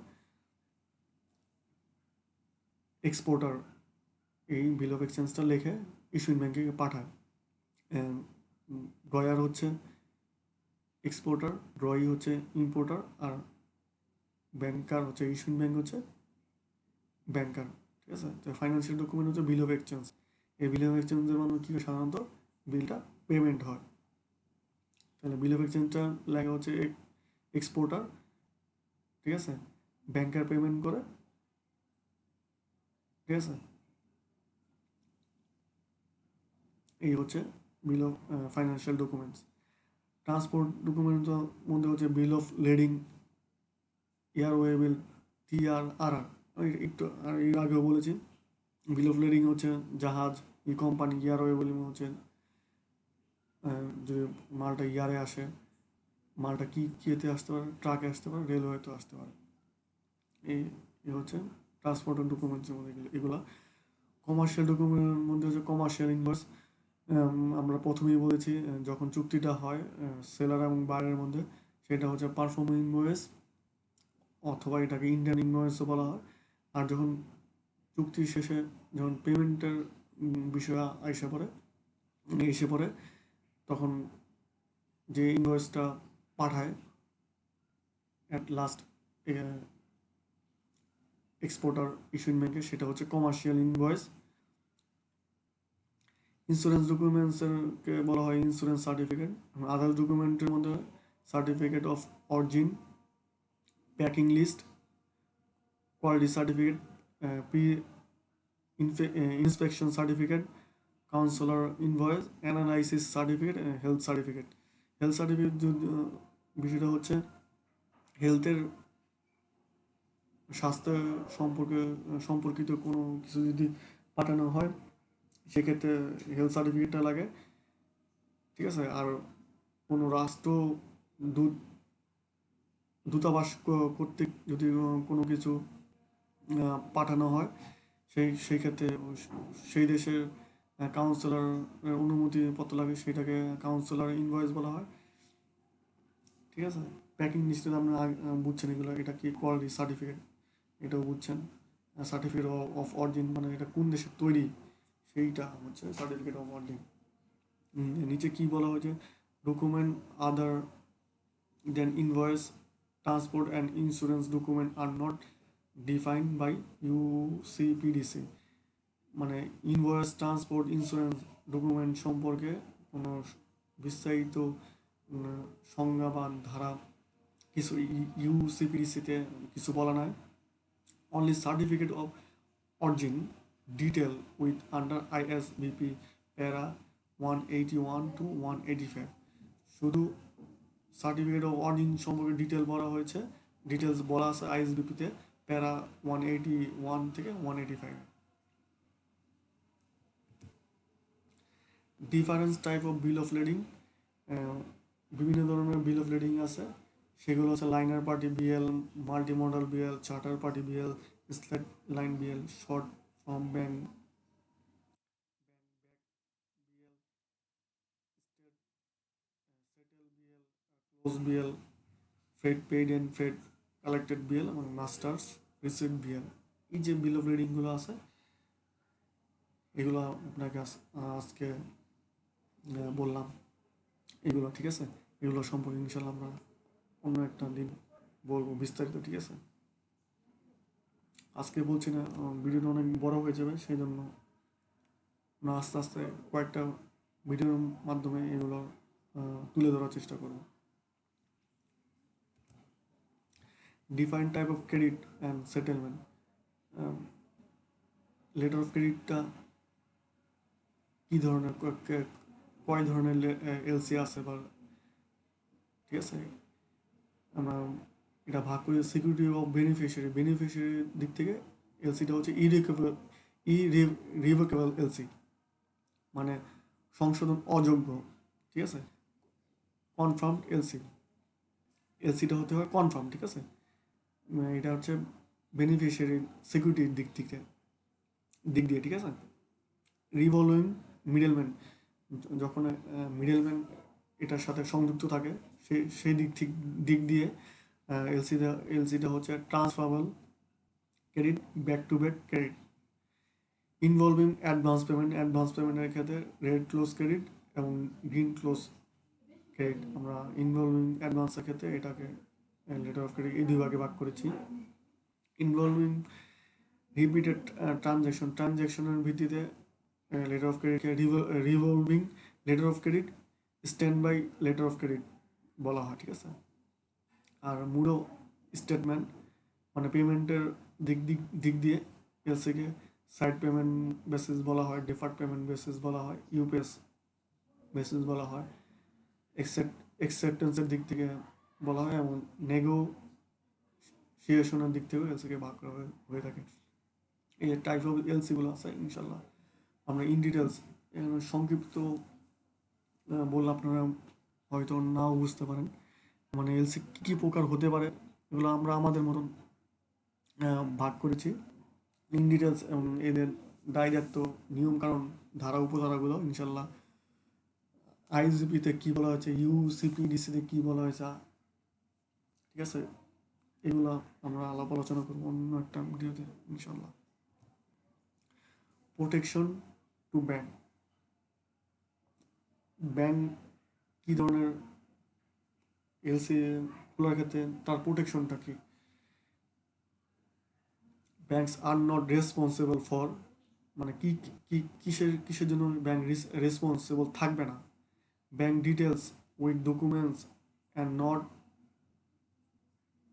এক্সপোর্টার এই বিল অফ এক্সচেঞ্জটা লিখে ইস্যুইং ব্যাংকে পাঠায়। ড্রয়ার হচ্ছে এক্সপোর্টার, ড্রয়ি হচ্ছে ইম্পোর্টার, আর ব্যাংকার হচ্ছে ইস্যুইং ব্যাংক হচ্ছে ব্যাংকার, ঠিক আছে। তো ফাইন্যান্সিয়াল ডকুমেন্ট হচ্ছে বিল অফ এক্সচেঞ্জ। এই বিল অফ এক্সচেঞ্জের মাধ্যমে কী হয়, সাধারণত বিলটা পেমেন্ট হয়। তাহলে বিল অফ এক্সচেঞ্জটা লেখা হচ্ছে এক্সপোর্টার, ঠিক আছে, ব্যাংকার পেমেন্ট করে, ঠিক আছে। এই হচ্ছে bill of financial documents. Transport ডকুমেন্টের মধ্যে হচ্ছে bill of lading, airway bill, TRRR। আমি একটু এর আগেও বলেছি, বিল অফ লেডিং হচ্ছে জাহাজ, কোম্পানি, এয়ারওয়ে বিল হচ্ছে যদি মালটা ইয়ারে আসে, মালটা কিতে আসতে পারে, ট্রাকে আসতে পারে, রেলওয়েতেও আসতে পারে। এই হচ্ছে ট্রান্সপোর্টের ডকুমেন্টসের মধ্যে এগুলো। কমার্শিয়াল ডকুমেন্টের মধ্যে হচ্ছে কমার্শিয়াল ইনভয়েস। আমরা প্রথমেই বলেছি, যখন চুক্তিটা হয় সেলার এবং বায়ারের মধ্যে, সেটা হচ্ছে পারফর্ম ইনভয়েস, অথবা এটাকে ইন্ডিয়ান ইনভয়েসও বলা হয়। আর যখন চুক্তি শেষে যখন পেমেন্টের বিষয় এসে পড়ে, তখন যে ইনভয়েসটা পাঠায় অ্যাট লাস্ট এক্সপোর্টার ইস্যুইং ব্যাংকে, সেটা হচ্ছে কমার্শিয়াল ইনভয়েস। ইন্স্যুরেন্স ডকুমেন্টসকে বলা হয় ইন্স্যুরেন্স সার্টিফিকেট। আদার ডকুমেন্টের মধ্যে certificate of origin, packing list, quality certificate, pre inspection certificate, consular invoice, analysis certificate, health certificate. Health certificate বিষয়টা হচ্ছে হেলথের স্বাস্থ্য সম্পর্কিত কোনো কিছু যদি পাঠানো হয় সেক্ষেত্রে হেলথ সার্টিফিকেটটা লাগে, ঠিক আছে। আর কোনো রাষ্ট্র দূতাবাস কর্তৃক যদি কোনো কিছু পাঠানো হয় সেই ক্ষেত্রে সেই দেশের কাউন্সিলর অনুমতিপত্র লাগে, সেটাকে কাউন্সিলর ইনভয়েস বলা হয়, ঠিক আছে। প্যাকিং লিস্টের আপনারা বুঝছেন এগুলো, এটা কি কোয়ালিটি সার্টিফিকেট, এটাও বুঝছেন। সার্টিফিকেট অফ অরিজিন মানে এটা কোন দেশের তৈরি সেইটা হচ্ছে সার্টিফিকেট অফ অরিজিন। নিচে কি বলা হয়েছে, document other than invoice, transport and insurance document are not defined by UCPDC. মানে ইনভয়েস, ট্রান্সপোর্ট, ইন্স্যুরেন্স ডকুমেন্ট সম্পর্কে কোনো বিস্তারিত সংজ্ঞা বা ধারা কিছু ইউসিপিডিসিতে কিছু বলা নাই। Only certificate of origin detail with under ISBP para 181 to 185। শুধু সার্টিফিকেট অফ অরিজিন সম্পর্কে ডিটেল বলা হয়েছে, ডিটেলস বলা আছে আইএসবিপিতে প্যারা 181 থেকে 185। Difference type of bill of lading, বিভিন্ন ধরনের বিল অফ লেডিং আছে, সেগুলো হচ্ছে liner party BL, multi modal BL, charter party BL, slate line BL, short form bank BL, state settle BL, close BL, freight paid and freight collected BL এবং master's receive BL. এই যে বিল of লেডিংগুলো আছে এগুলো আপনাকে আজকে বললাম এগুলো, ঠিক আছে। এগুলো সম্পর্কে ইনশাল্লাহ আমরা অন্য একটা দিন বলবো বিস্তারিত, ঠিক আছে। আজকে বলছি না, ভিডিওটা অনেক বড় হয়ে যাবে, সেই জন্য আমরা আস্তে আস্তে কয়েকটা ভিডিওর মাধ্যমে এগুলো তুলে ধরার চেষ্টা করব। Define type of credit and settlement. Letter of ক্রেডিটটা কী ধরনের, কয় ধরনের এলসি আছে বা, ঠিক আছে। আমরা এটা ভাগ করি সিকিউরিটি অফ বেনিফিশিয়ারি, বেনিফিশিয়ারির দিক থেকে এলসিটা হচ্ছে ইরিভোকেবল এলসি, মানে সংশোধন অযোগ্য, ঠিক আছে। কনফার্মড এলসি, এলসিটা হতে হয় কনফার্ম, ঠিক আছে। এটা হচ্ছে বেনিফিশিয়ারি সিকিউরিটির দিক দিয়ে, ঠিক আছে। রিভলভিং মিডলম্যান, যখন মিডলম্যান এটার সাথে সংযুক্ত থাকে সেই দিক দিয়ে এলসিটা হচ্ছে transferable credit, back to back credit. Involving advance পেমেন্টের ক্ষেত্রে রেড ক্লোজ ক্রেডিট এবং গ্রিন ক্লোজ ক্রেডিট। আমরা ইনভলভিং অ্যাডভান্সের ক্ষেত্রে এটাকে লেটার অফ ক্রেডিট এই দুই ভাগে ভাগ করেছি। ইনভলভিং রিপিটেড ট্রানজ্যাকশনের ভিত্তিতে লেটার অফ ক্রেডিটকে revolving letter of credit, standby letter of credit বলা হয়, ঠিক আছে। আর মুডো স্টেটমেন্ট মানে পেমেন্টের দিক দিয়ে এলসিকে সাইড পেমেন্ট বেসিস বলা হয়, ডিফার্ড পেমেন্ট বেসিস বলা হয়, ইউপিএস বেসিস বলা হয়, অ্যাকসেপ্টেন্সের দিক থেকে বলা হয় এবং নেগোসিয়েশনের দিক থেকেও এলসিকে ভাগ করা হয়ে থাকে। এই যে টাইপ অফ এলসিগুলো আছে ইনশাল্লাহ আমরা ইন ডিটেলস সংক্ষিপ্ত বললে আপনারা হয়তো নাও বুঝতে পারেন, মানে এলসি কী কী প্রকার হতে পারে এগুলো আমরা আমাদের মতন ভাগ করেছি ইন ডিটেলস, এবং এদের দায়িত্ব, নিয়ম কারণ, ধারা উপধারাগুলো ইনশাল্লাহ আইজিপিতে কী বলা হয়েছে, ইউসিপিডিসিতে কী বলা হয়েছে, ঠিক আছে। এগুলো আমরা আলাপ আলোচনা করবো অন্য একটা ভিডিওতে ইনশাল্লাহ। প্রোটেকশন টু ব্যাংক, ব্যাংক কী ধরনের এলসি খোলার ক্ষেত্রে তার প্রোটেকশনটা কী। Banks are not responsible for, মানে কিসের জন্য ব্যাংক রেসপন্সিবল থাকবে না। Bank details with documents and not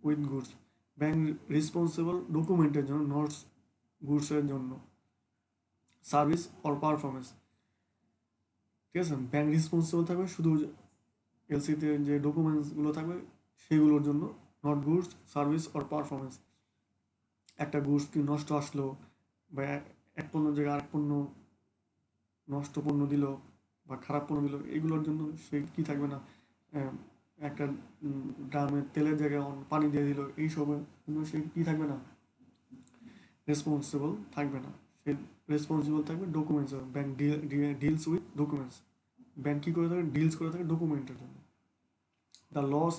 with goods, bank responsible ডকুমেন্টের জন্য, নট গুডসের জন্য। সার্ভিস অর পারফরমেন্স, ঠিক আছে? ব্যাংক রেসপন্সিবল থাকবে শুধু এলসিতে যে ডকুমেন্টসগুলো থাকবে সেগুলোর জন্য, not goods service or performance. একটা গুডস কি নষ্ট আসলো বা এক পণ্য জায়গায় আরেক পণ্য নষ্ট পণ্য দিল বা খারাপ পণ্য দিল, এগুলোর জন্য সে কি থাকবে না, আহ, একটা ড্রামে তেলের জায়গায় পানি দিয়ে দিল, এইসবের জন্য সে কি থাকবে না, রেসপন্সিবল থাকবে না। সে রেসপন্সিবল থাকবে documents. Bank deals with documents. Bank কী করে থাকে, ডিলস করে থাকে ডকুমেন্টের জন্য। The loss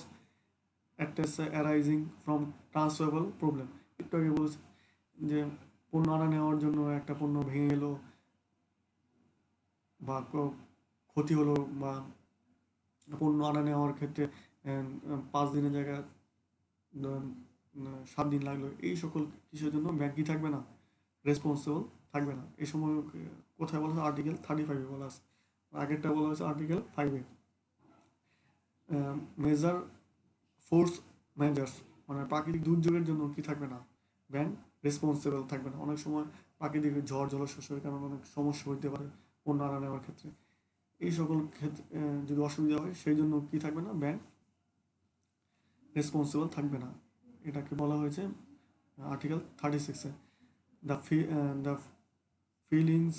arising from transferable problem, একটু আগে বলছি যে পণ্য আনা নেওয়ার জন্য একটা পণ্য ভেঙে গেলো বা ক্ষতি হলো, বা পণ্য আনা নেওয়ার ক্ষেত্রে 5 দিনের জায়গায় 7 দিন লাগলো, এই সকল কিছুর জন্য ব্যাংক কি থাকবে না, রেসপন্সিবল থাকবে না। এই সময় কোথায় বলা আছে, আর্টিকেল 35-এ বলা আছে, আগেরটা বলা হয়েছে আর্টিকেল 5-এ। মেজার ফোর্স মেজার্স, মানে প্রাকৃতিক দুর্যোগের জন্য কি থাকবে না, ব্যাংক রেসপন্সিবল থাকবে না। অনেক সময় প্রাকৃতিক ঝড় জলস্রোতের কারণে অনেক সমস্যা হতে পারে পণ্য আনা নেওয়ার ক্ষেত্রে। এই সকল ক্ষেত্রে যদি অসুবিধা হয় সেই জন্য কি থাকবে না, ব্যাংক রেসপন্সিবল থাকবে না। এটাকে বলা হয়েছে আর্টিকেল 36-এ। The feelings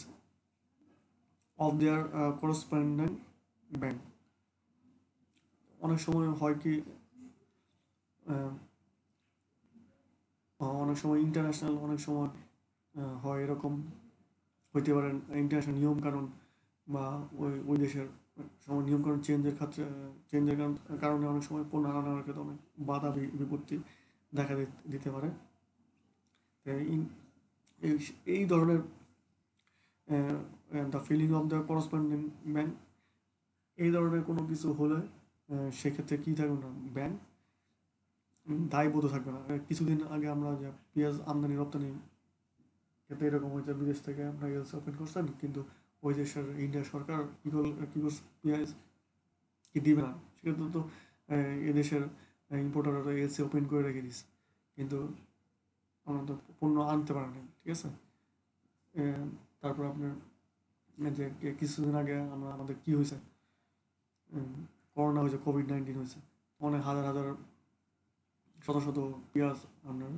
of their correspondent bank. অনেক সময় হয় কি, অনেক সময় ইন্টারন্যাশনাল, অনেক সময় হয় এরকম হইতে পারে ইন্টারন্যাশনাল নিয়মকানুন বা ওই দেশের সময় নিয়মকানুন চেঞ্জের কারণে অনেক সময় পণ্য আনার ক্ষেত্রে অনেক বাধা বিপত্তি দেখা দিতে পারে। এই ধরনের the filling of the correspondent bank, এই ধরনের কোনো কিছু হলে সেক্ষেত্রে কী থাকবে না, ব্যাংক দায়বদ্ধ থাকবে না। কিছুদিন আগে আমরা যে পেঁয়াজ আমদানি রপ্তানি ক্ষেত্রে এরকম হয়েছে, বিদেশ থেকে আমরা এলসি ওপেন করছেন, কিন্তু ওই দেশের ইন্ডিয়া সরকার কী করছে, পেঁয়াজ কি দিবে না, সেক্ষেত্রে তো এদেশের ইম্পোর্টাররা এলসি ওপেন করে রেখে দিচ্ছে, কিন্তু আমরা তো পণ্য আনতে পারি না। ঠিক আছে? তারপর আপনার যে কিছুদিন আগে আমাদের কি হয়েছে, করোনা হয়েছে, কোভিড-19 হয়েছে, অনেক হাজার হাজার শত শত পেঁয়াজ আপনার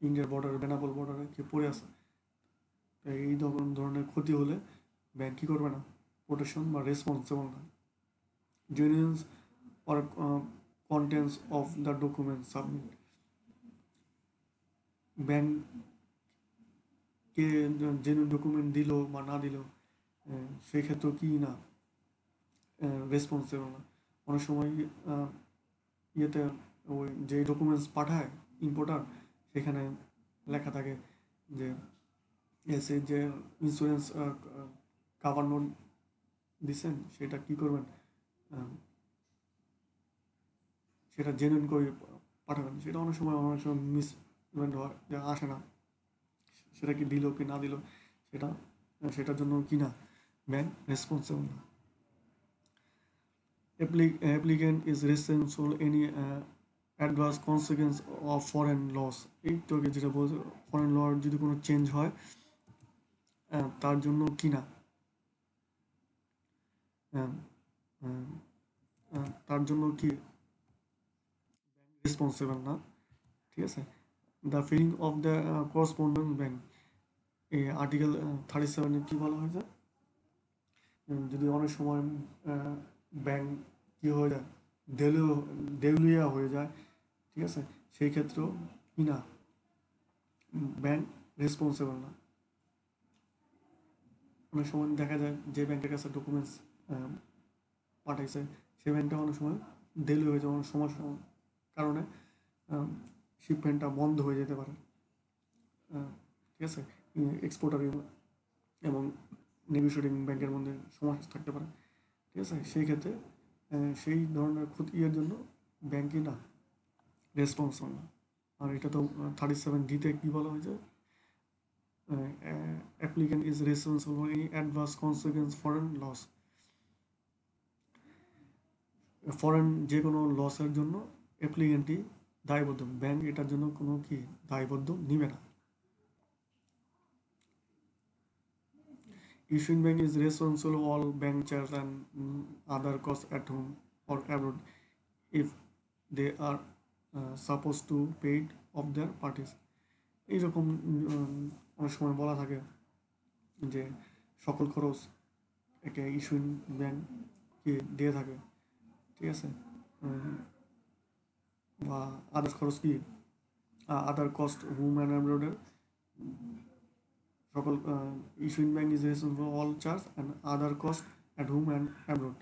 ইন্ডিয়ার বর্ডারে, বেনাপোল বর্ডারে কি পড়ে আছে। এই ধরনের ক্ষতি হলে ব্যাংক কী করবে না, প্রোটেকশন বা রেসপন্সিবল না। Genuine or contents of the document submit, ব্যাংককে জেনুইন ডকুমেন্ট দিল বা না দিল সেই ক্ষেত্রেও কি না, রেসপন্সিবল না। অনেক সময় ইয়েতে ওই যে ডকুমেন্টস পাঠায় ইম্পোর্টার, সেখানে লেখা থাকে যে এসে যে ইন্স্যুরেন্স কাভার নোট দিচ্ছেন সেটা কি করবেন, সেটা জেনুইন করে পাঠাবেন। সেটা অনেক সময় মিসমেন্ট হয়, যে আসে না, সেটা কি দিল কি না দিল, সেটার জন্য কি না, ব্যাংক রেসপন্সিবল না। Applicant is responsible any adverse consequence of foreign laws. এই তোকে যেটা বলছে, ফরেন লর যদি কোনো চেঞ্জ হয় তার জন্য কি না, তার জন্য কি রেসপন্সিবল না। ঠিক আছে? The filling of the correspondent bank, এই আর্টিকেল 37-এ কী বলা হয়েছে, যদি অনেক সময় ব্যাংক কী হয়ে যায়, দেউলিয়া হয়ে যায়, ঠিক আছে, সেই ক্ষেত্রেও কি না, ব্যাংক রেসপন্সিবল না। অনেক সময় দেখা যায় যে ব্যাংকের কাছে ডকুমেন্টস পাঠাইছে সেই ব্যাংকটা অনেক সময় দেউলিয়া হয়ে যায়, অনেক সমস্যার কারণে শিপমেন্টটা বন্ধ হয়ে যেতে পারে। ঠিক আছে? এক্সপোর্টার এবং নেগোশিয়েটিং ব্যাংকের মধ্যে সমস্যা থাকতে পারে। ঠিক আছে? সেই ক্ষেত্রে সেই ধরনের ক্ষতির জন্য ব্যাংকই না রেসপন্সিবল না। আর এটা তো 37D-তে কী বলা হয়েছে, applicant is responsible any adverse consequence foreign laws. Foreign যে কোনো লসের জন্য অ্যাপ্লিক্যান্টই দায়বদ্ধ, ব্যাংক এটার জন্য কোনো কি দায়বদ্ধ নিবে না। Issuing bank is responsible for all bank charges and other costs at home or abroad if they are supposed to paid of their parties. এইরকম অনেক সময় বলা থাকে যে সকল খরচ একটা ইস্যুইং ব্যাংককে দিয়ে থাকে, ঠিক আছে? বা আদার্স খরচ কি আদার কস্ট হোম অ্যান্ড অ্যাব্রোডের সকল issuing bank is responsible for all charge and other cost at home and abroad.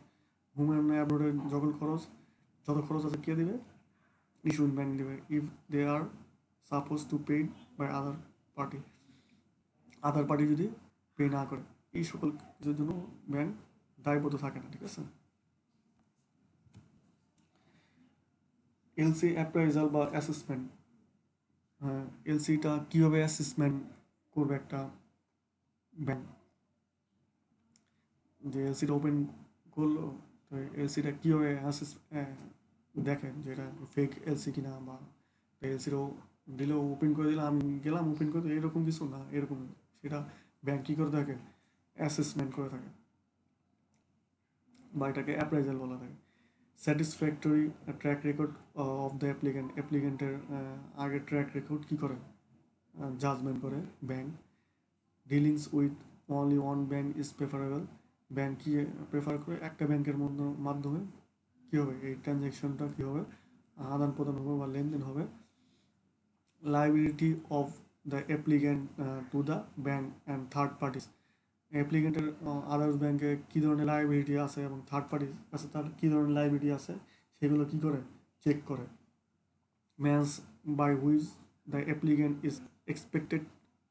Home and অ্যাব্রোডের যত খরচ আছে কে দেবে? ইস্যুইং ব্যাংক দেবে if they are suppose to paid by other party যদি পে না করে, এই সকল কিছুর জন্য ব্যাংক দায়বদ্ধ থাকে না, ঠিক আছে? এলসি অ্যাপ্রাইজাল বা অ্যাসেসমেন্ট। এলসিটা কীভাবে অ্যাসেসমেন্ট করবে একটা ব্যাংক? যে এলসিটা ওপেন করলো, তো এলসিটা কীভাবে দেখেন যে এটা ফেক এলসি কিনা, বা এলসিটাও দিলেও ওপেন করে দিলে আমি গেলাম ওপেন করে, এরকম কিছু না, এরকম সেটা ব্যাংক কী করে থাকে? অ্যাসেসমেন্ট করে থাকে, বা এটাকে অ্যাপ্রাইজাল বলা থাকে। Satisfactory track record of the অ্যাপ্লিকেন্টের আগের ট্র্যাক রেকর্ড কী করে? জাজমেন্ট করে bank. Dealings with only one bank is preferable. Bank কি প্রেফার করে? একটা ব্যাংকের মাধ্যমে কী হবে এই ট্রানজ্যাকশনটা কী হবে? আদান প্রদান হবে বা লেনদেন হবে। Liability of the applicant to the bank and third parties. অ্যাপ্লিকেন্টের আদার্স ব্যাংকে কী ধরনের লাইবিলিটি আছে এবং থার্ড পার্টির কাছে তার কী ধরনের লাইবিলিটি আছে সেগুলো কী করে? চেক করে। means by which the applicant is expected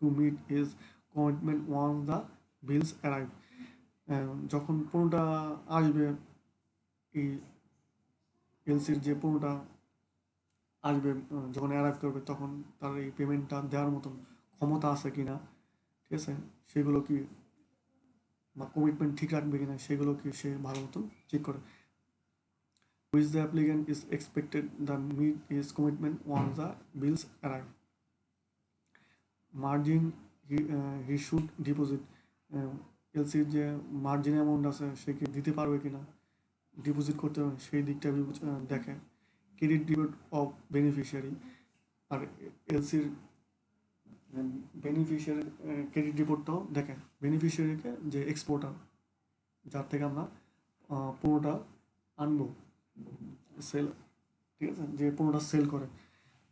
to meet his commitment once the bills arrive. যখন পণ্যটা আসবে, এই এলসির যে পণ্যটা আসবে যখন অ্যারাইভ করবে, তখন তার এই পেমেন্টটা দেওয়ার মতন ক্ষমতা আছে কিনা, ঠিক আছে, সেগুলো কি বা কমিটমেন্ট ঠিক রাখবে কিনা সেগুলো কি সে ভালো মতন চেক করে। which the applicant is expected to meet his commitment once the bills arrive. Margin he should deposit. এলসির যে মার্জিন অ্যামাউন্ট আছে সে কি দিতে পারবে কিনা, ডিপোজিট করতে হবে সেই দিকটা দেখে। Credit report of beneficiary. আর এলসির বেনিফিশিয়ারি ক্রেডিট রিপোর্টটাও দেখে। বেনিফিশিয়ারিকে যে এক্সপোর্টার, যার থেকে আমরা পণ্যটা আনবো, সেল, ঠিক আছে, যে পণ্যটা সেল করে,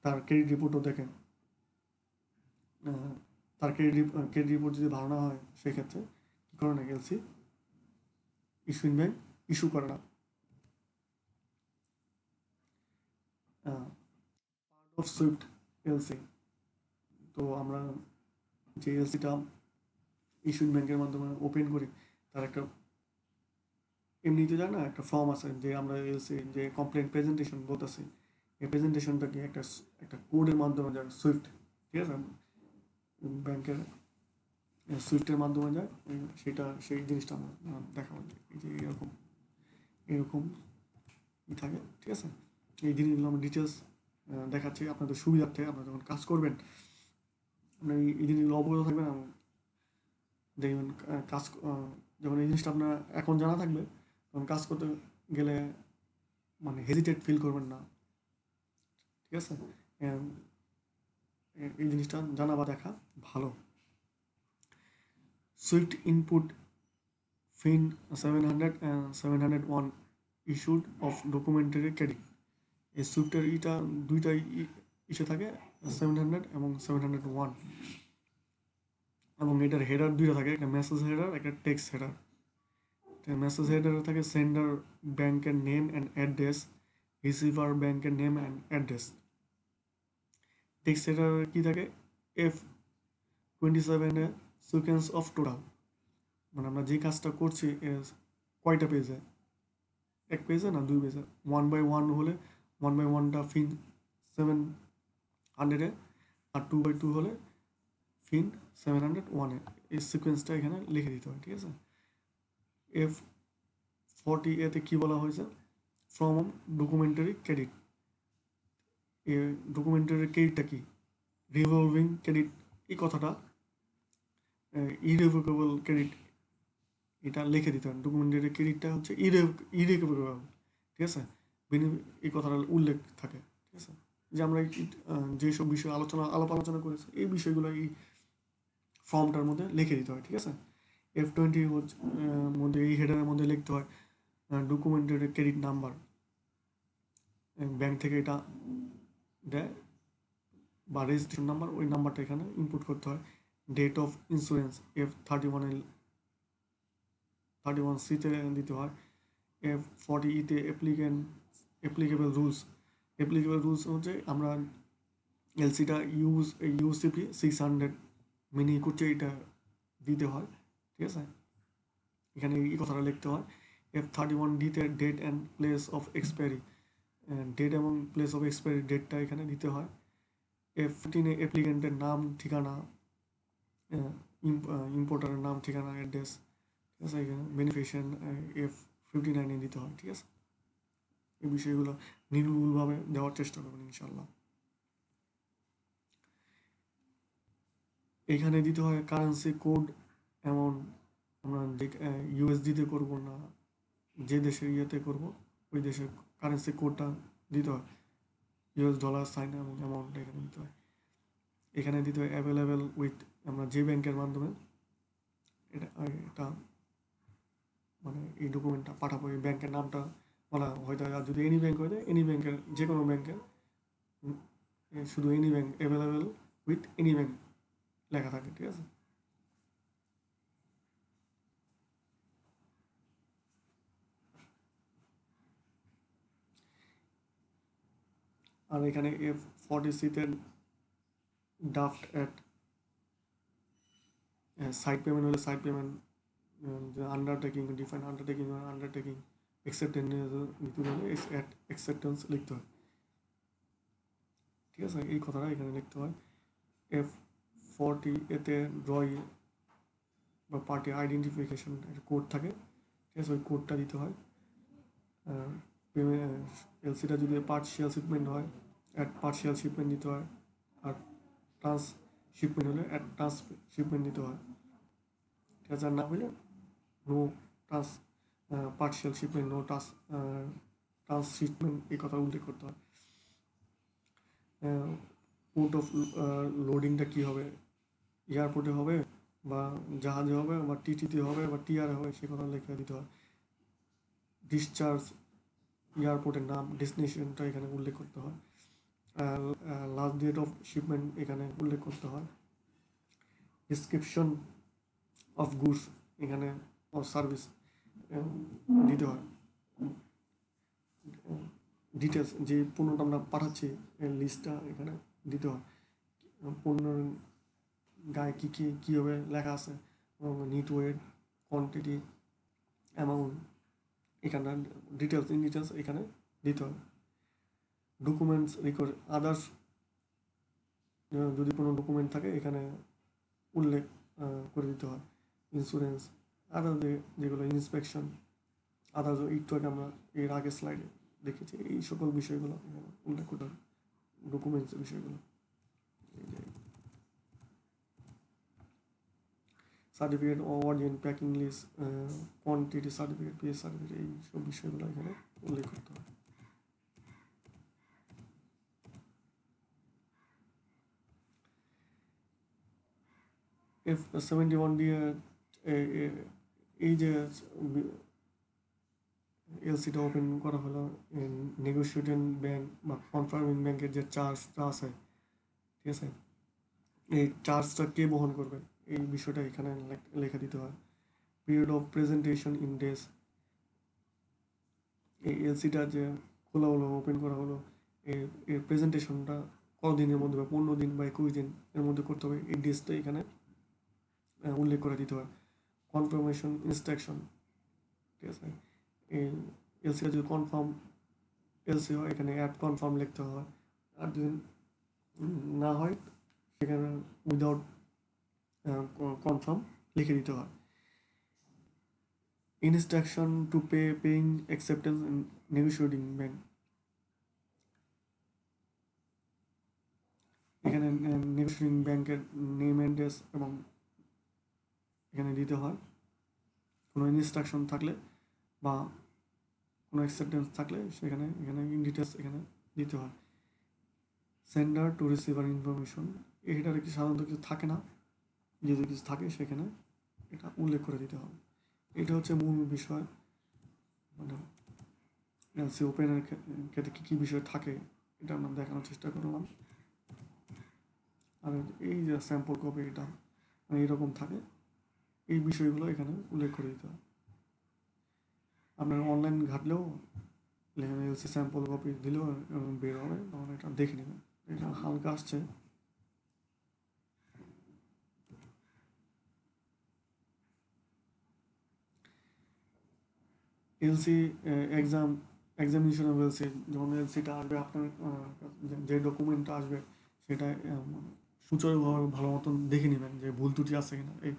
তার ক্রেডিট রিপোর্টও দেখেন। তার ক্রেডিট রিপোর্ট যদি ভালো না হয় সেক্ষেত্রে কী করে না, এলসি ইস্যুইং ব্যাংক ইস্যু করে না। Part of Swift LC. তো আমরা যে এলসিটা ইস্যুইং ব্যাংকের মাধ্যমে ওপেন করি, তার একটা এমনিতে যায় না, একটা ফর্ম আছে যে আমরা এলসি যে কমপ্লেন প্রেজেন্টেশন বলতেছি, এই প্রেজেন্টেশনটা কি একটা কোডের মাধ্যমে যায় সুইফট, ঠিক আছে, ব্যাংকের সুইফটের মাধ্যমে যায়, সেই জিনিসটা আমরা দেখাবো যে এরকম থাকে, ঠিক আছে। এই জিনিসগুলো আমরা ডিটেলস দেখাচ্ছি আপনাদের সুবিধার্থে। আপনারা যখন কাজ করবেন আপনার এই জিনিসগুলো অবগত থাকবেন, দেখবেন কাজ যখন এই জিনিসটা আপনার এখন জানা থাকবে তখন কাজ করতে গেলে মানে হেজিটেট ফিল করবেন না, ঠিক আছে। এই জিনিসটা জানা বা দেখা ভালো। SWIFT input FIN 701 issued of documentary credit. এই সুইফটের দুইটাই ইস্যু থাকে, 700 এবং 701, এবং এটার হেডার দুইটা থাকে, একটা মেসেজ হেডার, একটা টেক্সট হেডার। মেসেজ হেডারে থাকে সেন্ডার ব্যাংকের নেম অ্যান্ড অ্যাড্রেস, রিসিভার ব্যাংকের নেম অ্যান্ড অ্যাড্রেস। টেক্সট হেডারে কী থাকে? F27 সিকোয়েন্স অফ টোটাল, মানে আমরা যে কাজটা করছি কয়টা পেজে, এক পেজে না 2 পেজে, 1/1 হলে 1/1টা ফিন 700-এ, আর 2/2 হলে ফিন 701-এ। এই সিকোয়েন্সটা এখানে লিখে দিতে হয়, ঠিক আছে। F40-এতে কী বলা হয়েছে? From documentary credit. ডকুমেন্টারি ক্রেডিটটা কি? রিভলভিং ক্রেডিট, এই কথাটা ইরিভোকেবল ক্রেডিট এটা লিখে দিতে হয়। ডকুমেন্টের ক্রেডিটটা হচ্ছে ইরেভোকেবল, ঠিক আছে, এই কথাটা উল্লেখ থাকে, ঠিক আছে। যে আমরা যেসব বিষয় আলোচনা করেছি এই বিষয়গুলো এই ফর্মটার মধ্যে লিখে দিতে হয়, ঠিক আছে। F20 মধ্যে এই হেডারের মধ্যে লিখতে হয় ডকুমেন্টের ক্রেডিট নাম্বার, ব্যাংক থেকে এটা দেয় বা রেজিস্ট্রেশন নাম্বার, ওই নাম্বারটা এখানে ইনপুট করতে হয়। ডেট অফ ইন্স্যুরেন্স F31C-তে দিতে হয়। F40E-তে অ্যাপ্লিকেবল রুলস হচ্ছে আমরা এলসিটা ইউসিপি 600 মিনি করছে, এটা দিতে হয়, ঠিক আছে। এখানে এই কথাটা লিখতে হয়। F31D-তে date and place of expiry, date এবং প্লেস অফ এক্সপায়ারি ডেটটা এখানে দিতে হয়। F15-এ অ্যাপ্লিকেন্টের নাম, ঠিকানা, ইম্পোর্টারের নাম, ঠিকানা, অ্যাড্রেস, ঠিক আছে। এখানে বেনিফিশিয়ারি F59-এ দিতে হয়, ঠিক আছে। এই বিষয়গুলো নির্ভুলভাবে দেওয়ার চেষ্টা করবেন ইনশাল্লাহ। এখানে দিতে হয় কারেন্সি কোড, এমন আমরা যে ইউএসডিতে করবো না, যে দেশের ইয়েতে করবো ওই দেশের কারেন্সি কোডটা দিতে হয়। $, সাইন এবং অ্যামাউন্ট এখানে দিতে হয়। এখানে দিতে হয় অ্যাভেলেবেল উইথ, আমরা যে ব্যাংকের মাধ্যমে এটা মানে এই ডকুমেন্টটা পাঠাবো, এই ব্যাংকের নামটা বলা হয়তো, আর যদি এনি ব্যাংক হয়ে যায় এনি ব্যাংকের, যে কোনো ব্যাংকের, শুধু any bank, available with any bank লেখা থাকে, ঠিক আছে। আর এখানে F40C-তে ড্রাফট অ্যাট সাইড পেমেন্ট হলে side payment, undertaking, define undertaking acceptance নিতে হলে অ্যাকসেপ্টেন্স লিখতে হয়, ঠিক আছে। এই কথাটা এখানে লিখতে হয়। F40-এতে ড্রই বা পার্টি আইডেন্টিফিকেশন কোড থাকে, ঠিক আছে, ওই কোডটা দিতে হয়। এলসিটা যদি পার্শিয়াল শিপমেন্ট হয় অ্যাট পার্শিয়াল শিপমেন্ট দিতে হয়, আর ট্রান্স শিপমেন্ট হলে অ্যাট ট্রান্স শিপমেন্ট দিতে হয়, ঠিক আছে। আর না হলে no trans partial shipment, no transshipment, এই কথা উল্লেখ করতে হয়। পোর্ট অফ লোডিংটা কী হবে, এয়ারপোর্টে হবে বা জাহাজে হবে বা টিটিতে হবে বা টিআরে হবে, সে কথা লেখা দিতে হয়। ডিসচার্জ, এয়ারপোর্টের নাম, ডেস্টিনেশনটা এখানে উল্লেখ করতে হয়। লাস্ট ডেট অফ শিপমেন্ট এখানে উল্লেখ করতে হয়। ডিসক্রিপশন অফ গুডস এখানে অর সার্ভিস দিতে হয়। ডিটেলস, যে পণ্যটা আমরা পাঠাচ্ছি এর লিস্টটা এখানে দিতে হয়। পণ্যের গায়ে কীভাবে লেখা আছে, নিট ওয়েট, কোয়ান্টিটি, অ্যামাউন্ট, এখানে ডিটেলস এখানে দিতে হয়। ডকুমেন্টস রেকর্ড, আদার্স যদি কোনো ডকুমেন্ট থাকে এখানে উল্লেখ করে দিতে হয়। ইন্স্যুরেন্স, আদার যেগুলো ইন্সপেকশন, আদার্স, একটু আগে আমরা এর আগের স্লাইডে দেখেছি, এই সকল বিষয়গুলো উল্লেখ করতে হবে, ডকুমেন্টসের বিষয়গুলো। এই যে certificate, origin, packing list, quantity certificate, PS certificate, এই সব বিষয়গুলো এখানে উল্লেখ করতে হয়। F71 দিয়ে এই যে এলসিটা ওপেন করা হলো, নেগোশিয়েটিং ব্যাংক বা কনফার্মিং ব্যাংকের যে চার্জটা আছে, ঠিক আছে, এই চার্জটা কে বহন করবে এই বিষয়টা এখানে লেখা দিতে হয়। Period of presentation in days, এই এলসিটা যে খোলা হলো, ওপেন করা হলো, এর প্রেজেন্টেশনটা কতদিনের মধ্যে বা 15 দিন বা 21 দিন এর মধ্যে করতে হবে, এই ডেজটা এখানে উল্লেখ করে দিতে হয়। কনফার্মেশন ইনস্ট্রাকশন, ঠিক আছে, এই এলসিটা যদি কনফার্ম এলসি হয় এখানে অ্যাড কনফার্ম লিখতে হয়, আর যদি না হয় সেখানে উইদাউট কনফার্ম লিখে দিতে হয়। Instruction to paying acceptance negotiating bank, এখানে নেগোশিয়েটিং ব্যাংকের নেম অ্যাড্রেস এবং এখানে দিতে হয়। কোনো ইনস্ট্রাকশন থাকলে বা কোনো অ্যাকসেপ্টেন্স থাকলে সেখানে এখানে ইন ডিটেলস এখানে দিতে হয়। সেন্ডার টু রিসিভার ইনফরমেশন, এটার কি সাধারণত কিছু থাকে না, যদি কিছু থাকে সেখানে এটা উল্লেখ করে দিতে হবে। এটা হচ্ছে মূল বিষয়, মানে এলসি ওপেনের ক্ষেত্রে কী কী বিষয় থাকে এটা আমরা দেখানোর চেষ্টা করলাম। আর এই যে স্যাম্পল কপি, এটা মানে এইরকম থাকে, এই বিষয়গুলো এখানে উল্লেখ করে দিতে হবে। আপনার অনলাইন ঘাটলেও এলসি স্যাম্পল কপি দিলেও বের হবে, তখন এটা দেখে নেবেন। এটা হালকা আসছে। এলসি এক্সামিনেশন অফ এলসি, যখন এলসিটা আসবে আপনার যে ডকুমেন্টটা আসবে সেটা সুচারুভাবে ভালো মতন দেখে নেবেন যে ভুল ত্রুটি আছে কিনা। এই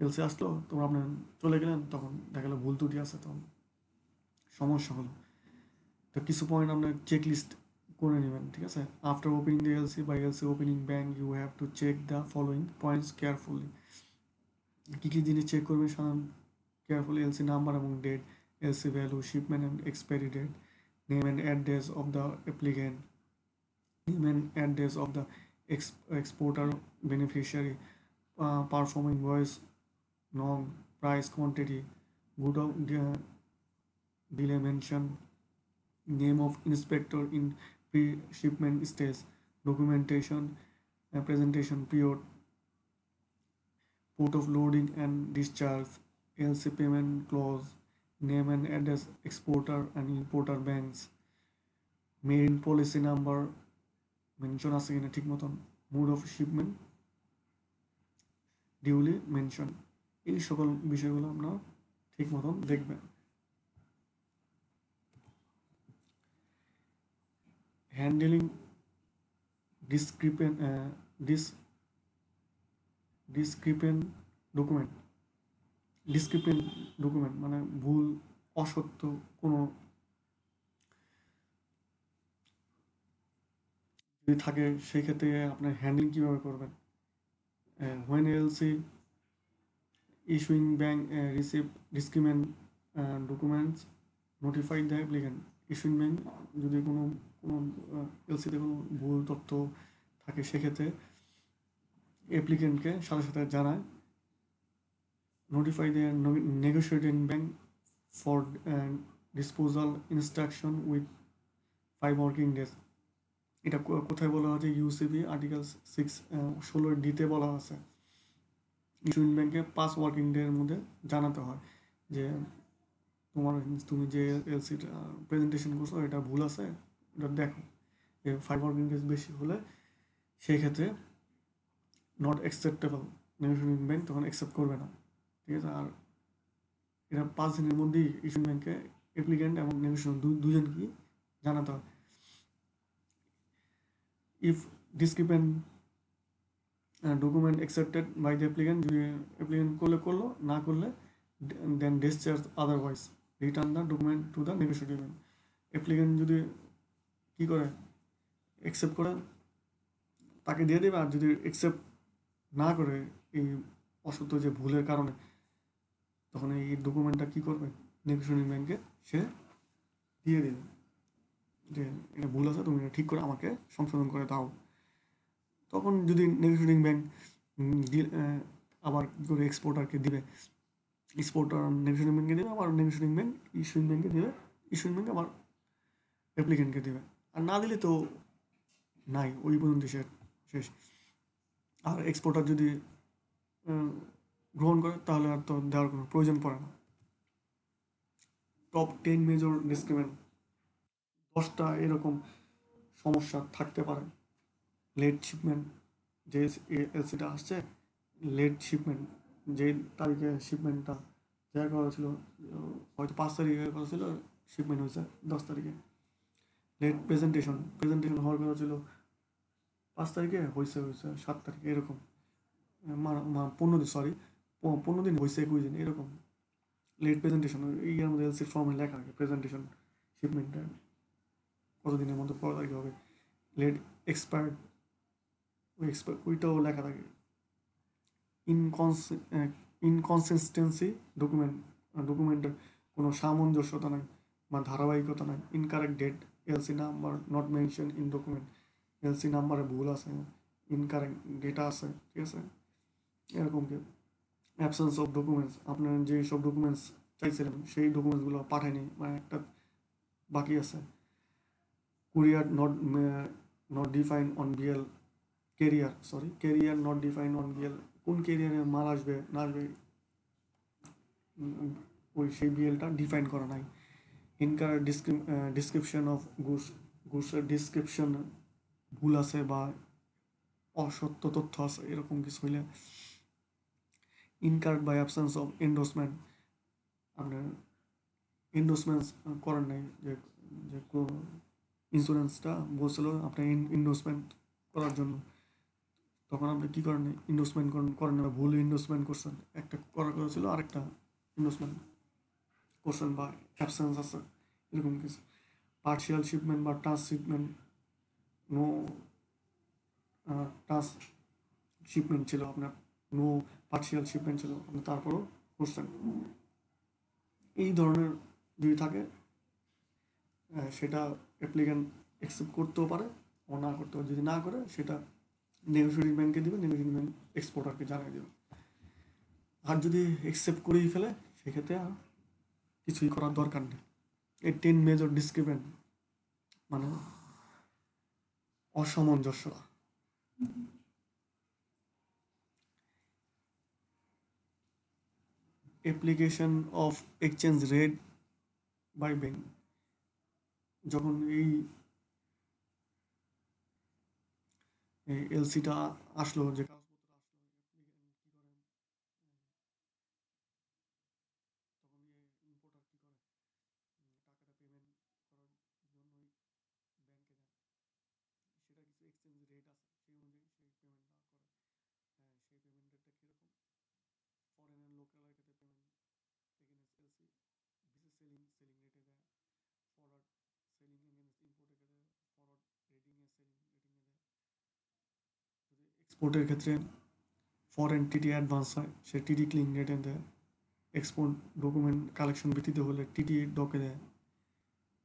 এলসি আসলো, তোমরা আপনার চলে গেলেন, তখন দেখা গেলো ভুল ত্রুটি আছে, তখন সমস্যা হলো। তো কিছু পয়েন্ট আপনার চেক লিস্ট করে নেবেন, ঠিক আছে। After opening the LC by LC opening bank you have to check the following points carefully. কী কী জিনিস চেক করবেন সাধারণ কেয়ারফুলি? এলসি নাম্বার এবং date, LC value, shipment and expiry date, name and address of the applicant, name and address of the exporter beneficiary, perform invoice, non price, quantity, good of delay mention, name of inspector in pre-shipment stage, documentation, presentation period, port of loading and discharge, LC payment clause, name and address exporter and importer banks, marine policy number mention আছে কিনা ঠিক মতন, mode of shipment duly mention, এই সকল বিষয়গুলো আপনারা ঠিক মতন দেখবেন। হ্যান্ডেলিং ডিসক্রিপেন্ট ডকুমেন্ট, ডিসক্রিপেন্ট ডকুমেন্ট মানে ভুল অসত্য কোনো যদি থাকে, সেই ক্ষেত্রে আপনার হ্যান্ডেলিং কীভাবে করবেন। When LC issuing bank receive discrepant documents notify the applicant. Issuing bank যদি কোনো কোনো এলসিতে কোনো ভুল তথ্য থাকে, সেক্ষেত্রে অ্যাপ্লিকেন্টকে সাথে সাথে জানায়। Notify the negotiating bank for disposal instruction with 5 working days. এটা কোথায় বলা হচ্ছে? ইউসিবি আর্টিকেল 16(d)তে বলা আছে ইস্যুইং ব্যাংকে 5 ওয়ার্কিং ডে এর মধ্যে জানাতে হয় যে তুমি যে এলসিটা প্রেজেন্টেশন করছো এটা ভুল আছে, এটা দেখো। 5 ওয়ার্কিং ডেজ বেশি হলে সেই ক্ষেত্রে নট অ্যাকসেপ্টেবল, নেগোশিয়েটিং ব্যাংক তখন অ্যাকসেপ্ট করবে না, ঠিক আছে। আর এটা 5 দিনের মধ্যেই ইস্যুইং ব্যাংকে অ্যাপ্লিকেন্ট এবং নেগোশিয়েশন দুজনকেই জানাতে হয়। If discrepant document accepted by the applicant, যদি অ্যাপ্লিকেন্ট করলো, না করলে then discharge otherwise return the document to the negotiating bank. Applicant যদি কী করে, অ্যাকসেপ্ট করে তাকে দিয়ে দেবে, আর যদি অ্যাকসেপ্ট না করে এই অসত্য যে ভুলের কারণে, তখন এই ডকুমেন্টটা কী করবে, নেগোশিয়েটিং ব্যাংকে সে দিয়ে দেবে যে এটা ভুল আছে, তুমি এটা ঠিক করে আমাকে সংশোধন করে দাও। তখন যদি নেগোশিয়েটিং ব্যাংক আবার কী করে এক্সপোর্টারকে দিবে, এক্সপোর্টার নেগোশিয়েটিং ব্যাংকে দেবে, আবার নেগোশিয়েটিং ব্যাংক ইস্যুইং ব্যাংকে দেবে, ইস্যুইং ব্যাংক আবার অ্যাপ্লিকেন্টকে দেবে। আর না দিলে তো নাই, ওই পর্যন্ত শেষ। আর এক্সপোর্টার যদি গ্রহণ করে তাহলে আর তো দেওয়ার কোনো প্রয়োজন পড়ে না। টপ 10 মেজর ডিসক্রিপেন্ট, 10টা এরকম সমস্যা থাকতে পারে। লেট শিপমেন্ট, যে এলসিটা আসছে, লেট শিপমেন্ট, যে তারিখে শিপমেন্টটা দেওয়ার কথা ছিল, হয়তো 5 তারিখে কথা ছিল, শিপমেন্ট হয়েছে 10 তারিখে। লেট প্রেজেন্টেশন হওয়ার কথা ছিল 5 তারিখে, হয়েছে 7 তারিখে, এরকম 15 দিন, 15 দিন হয়েছে 21 দিন, এরকম লেট প্রেজেন্টেশন। এই এর মধ্যে এলসি ফর্মে লেখা থাকে প্রেজেন্টেশন শিপমেন্টটা কতদিনের মধ্যে কত তারিখে হবে। লেট এক্সপায়ার্ড, ওইটাও লেখা থাকে। ইনকনসিস্টেন্সি ডকুমেন্ট ডকুমেন্টের কোনো সামঞ্জস্যতা নাই বা ধারাবাহিকতা নাই, incorrect date, LC number not mention in document, LC নাম্বারে ভুল আছে, ইনকারেক্ট ডেটা আছে, ঠিক আছে, এরকম কি অ্যাবসেন্স অফ ডকুমেন্টস, আপনার যে সব ডকুমেন্টস চাইছিলেন সেই ডকুমেন্টসগুলো পাঠায়নি, মানে একটা বাকি আছে, courier not define on BL, carrier not define on BL, কোন কেরিয়ারে মাল আসবে না আসবে ওই সেই বিএলটা ডিফাইন করা নাই, ইনকারেক্ট ডিসক্রিপশন অফ গুডসের ডিসক্রিপশন ভুল আছে বা অসত্য তথ্য আছে, এরকম কিছু হইলে, incorrect by absence of endorsement, আপনার এন্ডোর্সমেন্ট করেন নাই, যে যে ইন্স্যুরেন্সটা বলছিল আপনার এন্ডোর্সমেন্ট করার জন্য, তখন আপনি কী করেন, ইন্ডোর্সমেন্ট করেন না, ভুল ইন্ডোর্সমেন্ট করছেন, একটা করা করেছিল আরেকটা ইন্ডোর্সমেন্ট করছেন বা অ্যাবসেন্স আছে, এরকম কিছু, পার্শিয়াল শিপমেন্ট বা touch shipment, no touch shipment ছিল আপনার, নো পার্শিয়াল শিপমেন্ট ছিল, আপনি তারপরও করছেন, এই ধরনের যদি থাকে সেটা অ্যাপ্লিক্যান্ট অ্যাকসেপ্ট করতেও পারে ও না করতে পারে, যদি না করে সেটা নেগোশিয়েটিং ব্যাংকে দেবে, নেগোশিয়েটিং ব্যাংক এক্সপোর্টারকে জানিয়ে দেবে, আর যদি অ্যাকসেপ্ট করেই ফেলে সেক্ষেত্রে আর কিছুই করার দরকার নেই। এই 10 মেজর ডিসক্রিপেন্ট মানে অসামঞ্জস্যতা, application of exchange rate by bank, যখন এই এলসিটা আসলো, যে কাগজপত্র আসলো, applicant কি করে, তখন ইম্পোর্টার কি করে, টাকাটা পেমেন্ট করার জন্যই ব্যাংকে যায়, সেটা কিছু এক্সচেঞ্জ রেট আছে, সেই অনুযায়ী সেই পেমেন্টটা করে, সেই পেমেন্ট রেটটা কীরকম, ফরেনের লোকাল রেটে payment against LC, BC selling রেটে দেয়, ফরওয়ার্ড সেলিং এগেনস্ট ইম্পোর্টে দেয়, ফরওয়ার্ড রেটিংয়ে সেলিং রেটিংয়ে দেয়, যদি এক্সপোর্টের ক্ষেত্রে ফরেন টিটি অ্যাডভান্স হয় সে টিটি ক্লিং রেটে দেয়, এক্সপোর্ট ডকুমেন্ট কালেকশন ভিত্তিতে হলে টিটি ডকে দেয়,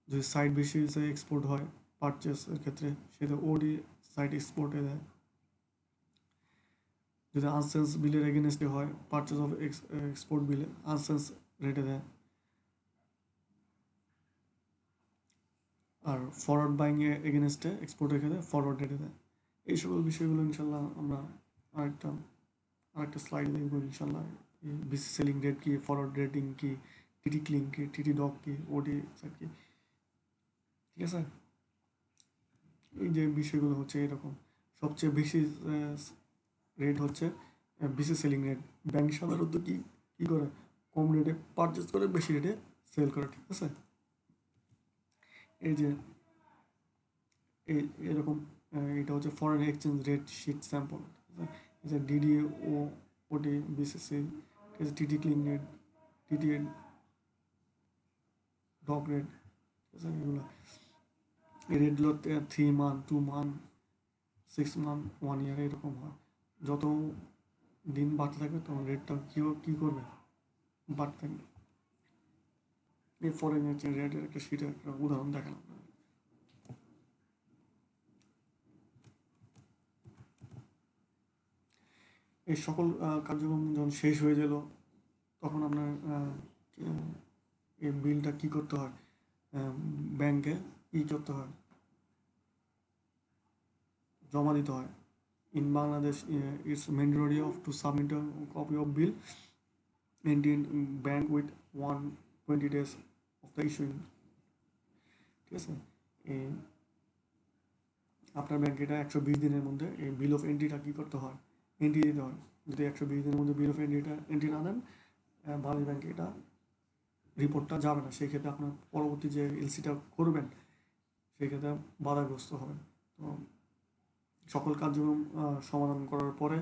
যদি সাইট বেসিসে এক্সপোর্ট হয় পারচেসের ক্ষেত্রে সেটা ওডি সাইট এক্সপোর্টে দেয়, যদি আনসেন্স বিলের এগেনস্টে হয় পারচেস অফ এক্সপোর্ট বিলে আনসেন্স রেটে দেয়, আর ফরওয়ার্ড বাইং এগেনস্টে এক্সপোর্টের ক্ষেত্রে ফরওয়ার্ড রেটে দেয়। এই সকল বিষয়গুলো ইনশাল্লাহ আমরা আরেকটা স্লাইড দেখব ইনশাল্লাহ, বিসি সেলিং রেট কি, ফরওয়ার্ড রেটিং কি, টিটি ক্লিং কি, টিটি ডক কি, ওডি সাইট কি, ঠিক আছে, এই যে বিষয়গুলো হচ্ছে এরকম, সবচেয়ে বেশি রেট হচ্ছে বিসি সেলিং রেট, ব্যাংক সাধারণত কি কি করে, কম রেটে পারচেস করে বেশি রেটে সেল করে, ঠিক আছে, এই যে এরকম এটা হচ্ছে foreign exchange rate sheet sample, এই যে ডিডি ও ওটি বিসিসি, ঠিক আছে, TT clean rate, TT doc rate, ঠিক আছে, এগুলো এই রেটগুলো 3 মান্থ, 2 মান্থ, 6 মান্থ, 1 ইয়ার এরকম হয়, যত দিন বাড়তে থাকবে তখন রেটটা কী করবে, বাড়তে থাকবে। এই ফরেন এক্সচেঞ্জ রেটের একটা শিটের একটা উদাহরণ দেখালাম। এই সকল কার্যক্রম যখন শেষ হয়ে গেল তখন আপনার এই বিলটা কী করতে হয়, ব্যাংকে করতে হয়, জমা দিতে হয়। In Bangladesh it's mandatory to submit a copy of bill and in bank with 120 days of the issuing, ঠিক আছে, আপনার ব্যাংকে এটা 120 দিনের মধ্যে এই বিল অফ এন্ট্রিটা কী করতে হয়, এন্ট্রি দিতে হয়, যদি 120 দিনের মধ্যে বিল অফ এন্ট্রি না দেন বাংলাদেশ ব্যাংকে এটা রিপোর্টটা যাবে না, সেই ক্ষেত্রে আপনার পরবর্তী যে এলসিটা করবেন সেই ক্ষেত্রে বাধাগ্রস্ত হবেন। তো সকল কার্যক্রম সমাধান করার পরে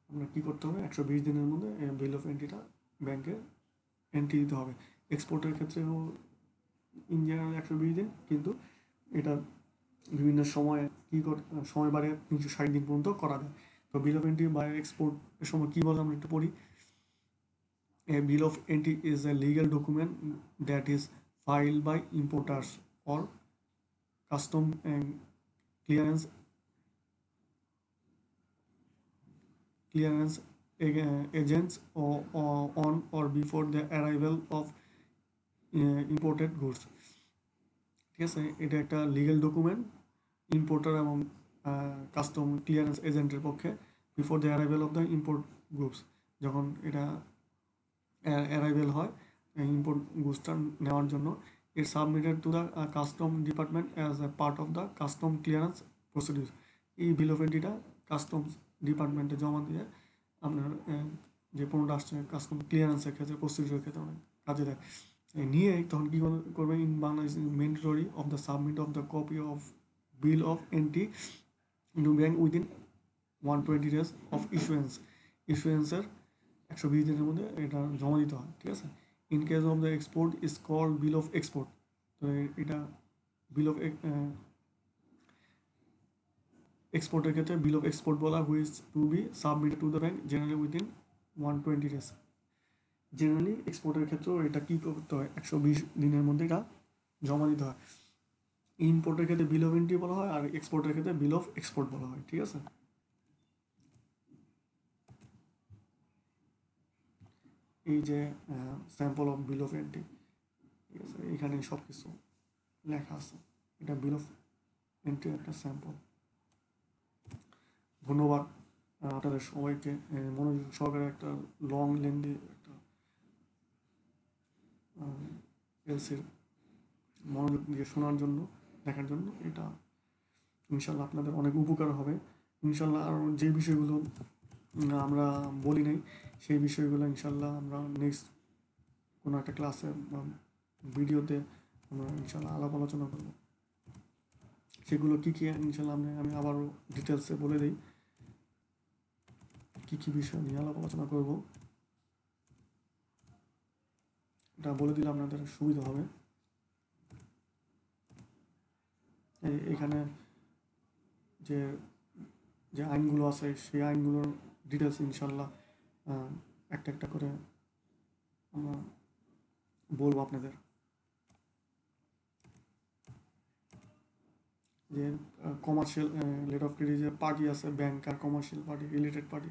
আপনার কী করতে হবে, 120 দিনের মধ্যে বিল অফ এন্ট্রিটা ব্যাংকে এন্ট্রি দিতে হবে। এক্সপোর্টের ক্ষেত্রেও ইন জেনারেল 120 দিন, কিন্তু এটা বিভিন্ন সময়ে সময় বাড়ে 360 দিন পর্যন্ত করা যায়। তো বিল অফ এন্ট্রি বা এক্সপোর্টের সময় কী বলে আমরা একটু পড়ি, A bill of entry is a legal document that is filed by importers or custom clearance clearance agents on or before the arrival of imported goods. ঠিক আছে, এটা একটা লিগেল ডকুমেন্ট ইম্পোর্টার এবং কাস্টম ক্লিয়ারেন্স এজেন্টের পক্ষে before the arrival of the import goods, যখন এটা arrival হয় ইম্পোর্ট গুডসটা নেওয়ার জন্য, it submitted to the custom department as a part of the custom clearance procedure. এই বিল অফ এন্ট্রিটা কাস্টমস ডিপার্টমেন্টে জমা দিয়ে আপনার যে পণ্যটা আসছে কাস্টম ক্লিয়ারেন্সের ক্ষেত্রে প্রসিডিউরের ক্ষেত্রে অনেক কাজে দেয়। নিয়ে তখন কী করবে, in Bangla is mandatory of the submit of the copy of bill of entry to bank within 120 days of ইস্যুয়েন্সের 120 দিনের মধ্যে এটা জমা দিতে হয়। ঠিক আছে, in case of the export is called bill of export. তো এটা বিল অফ এক্সপোর্টের ক্ষেত্রে বিল অফ এক্সপোর্ট বলা, which to be submitted to the bank generally within 120 days। Generally এক্সপোর্টের ক্ষেত্রেও এটা কী করতে হয়, 120 দিনের মধ্যে এটা জমা দিতে হয়। ইম্পোর্টের ক্ষেত্রে বিল অফ এন্ট্রি বলা হয় আর এক্সপোর্টের ক্ষেত্রে বিল অফ এক্সপোর্ট বলা হয়। ঠিক আছে, এই যে sample of bill of entry, ঠিক আছে, এখানে সব কিছু লেখা আছে। এটা বিল অফ এন্ট্রি একটা স্যাম্পল। ধন্যবাদ আপনাদের সবাইকে মনোযোগ সহকারে একটা লং লেন্দি একটা এলসির মনোযোগ দিয়ে শোনার জন্য, দেখার জন্য। এটা ইনশাল্লাহ আপনাদের অনেক উপকার হবে ইনশাল্লাহ। আর যে বিষয়গুলো আমরা বলি নাই সেই বিষয়গুলো ইনশাল্লাহ আমরা নেক্সট কোনো একটা ক্লাসে বা ভিডিওতে আমরা ইনশাল্লাহ আলাপ আলোচনা করব। সেগুলো কী কী ইনশাল্লাহ আমি আবারও ডিটেলসে বলে দিই কী কী বিষয় নিয়ে আলাপ আলোচনা করব। এটা বলে দিলে আপনাদের সুবিধা হবে। এখানে যে যে আইনগুলো আছে সেই আইনগুলোর ডিটেলস ইনশাল্লাহ একটা একটা করে আমরা বলবো আপনাদের। যে কমার্শিয়াল লেট অফ ক্রেডিট যে পার্টি আছে, ব্যাংক আর কমার্শিয়াল পার্টি, রিলেটেড পার্টি,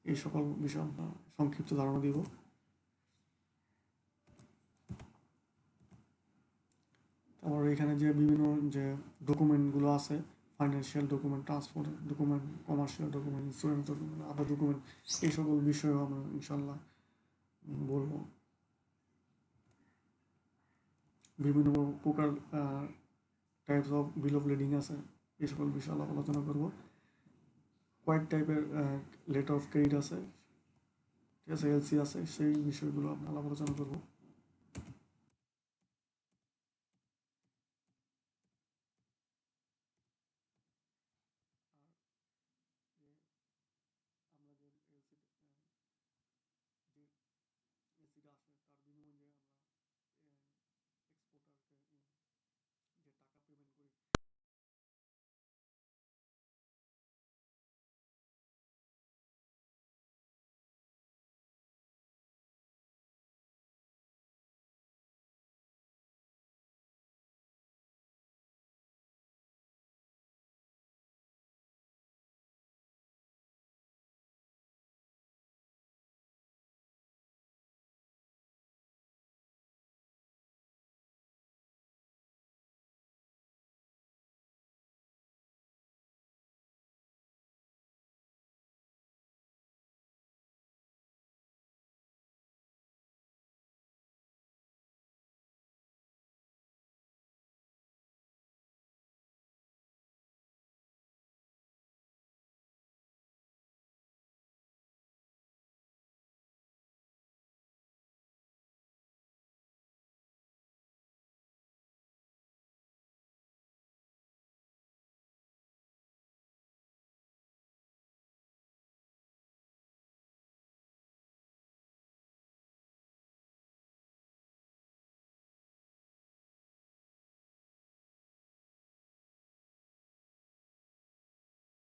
এই সকল বিষয়ে আমরা সংক্ষিপ্ত ধারণা দিব। তারপর এখানে যে বিভিন্ন যে ডকুমেন্টগুলো আছে, financial document, transport document, commercial document, insurance document, other document, এই সকল বিষয়েও আমরা ইনশাল্লাহ বলবো। বিভিন্ন প্রকার types of bill of lading আছে, এই সকল বিষয়ে আলোচনা করবো। কয়েক টাইপের লেটার অফ ক্রেডিট আছে, ঠিক আছে, এলসি আছে, সেই বিষয়গুলো আমরা আলোচনা করবো।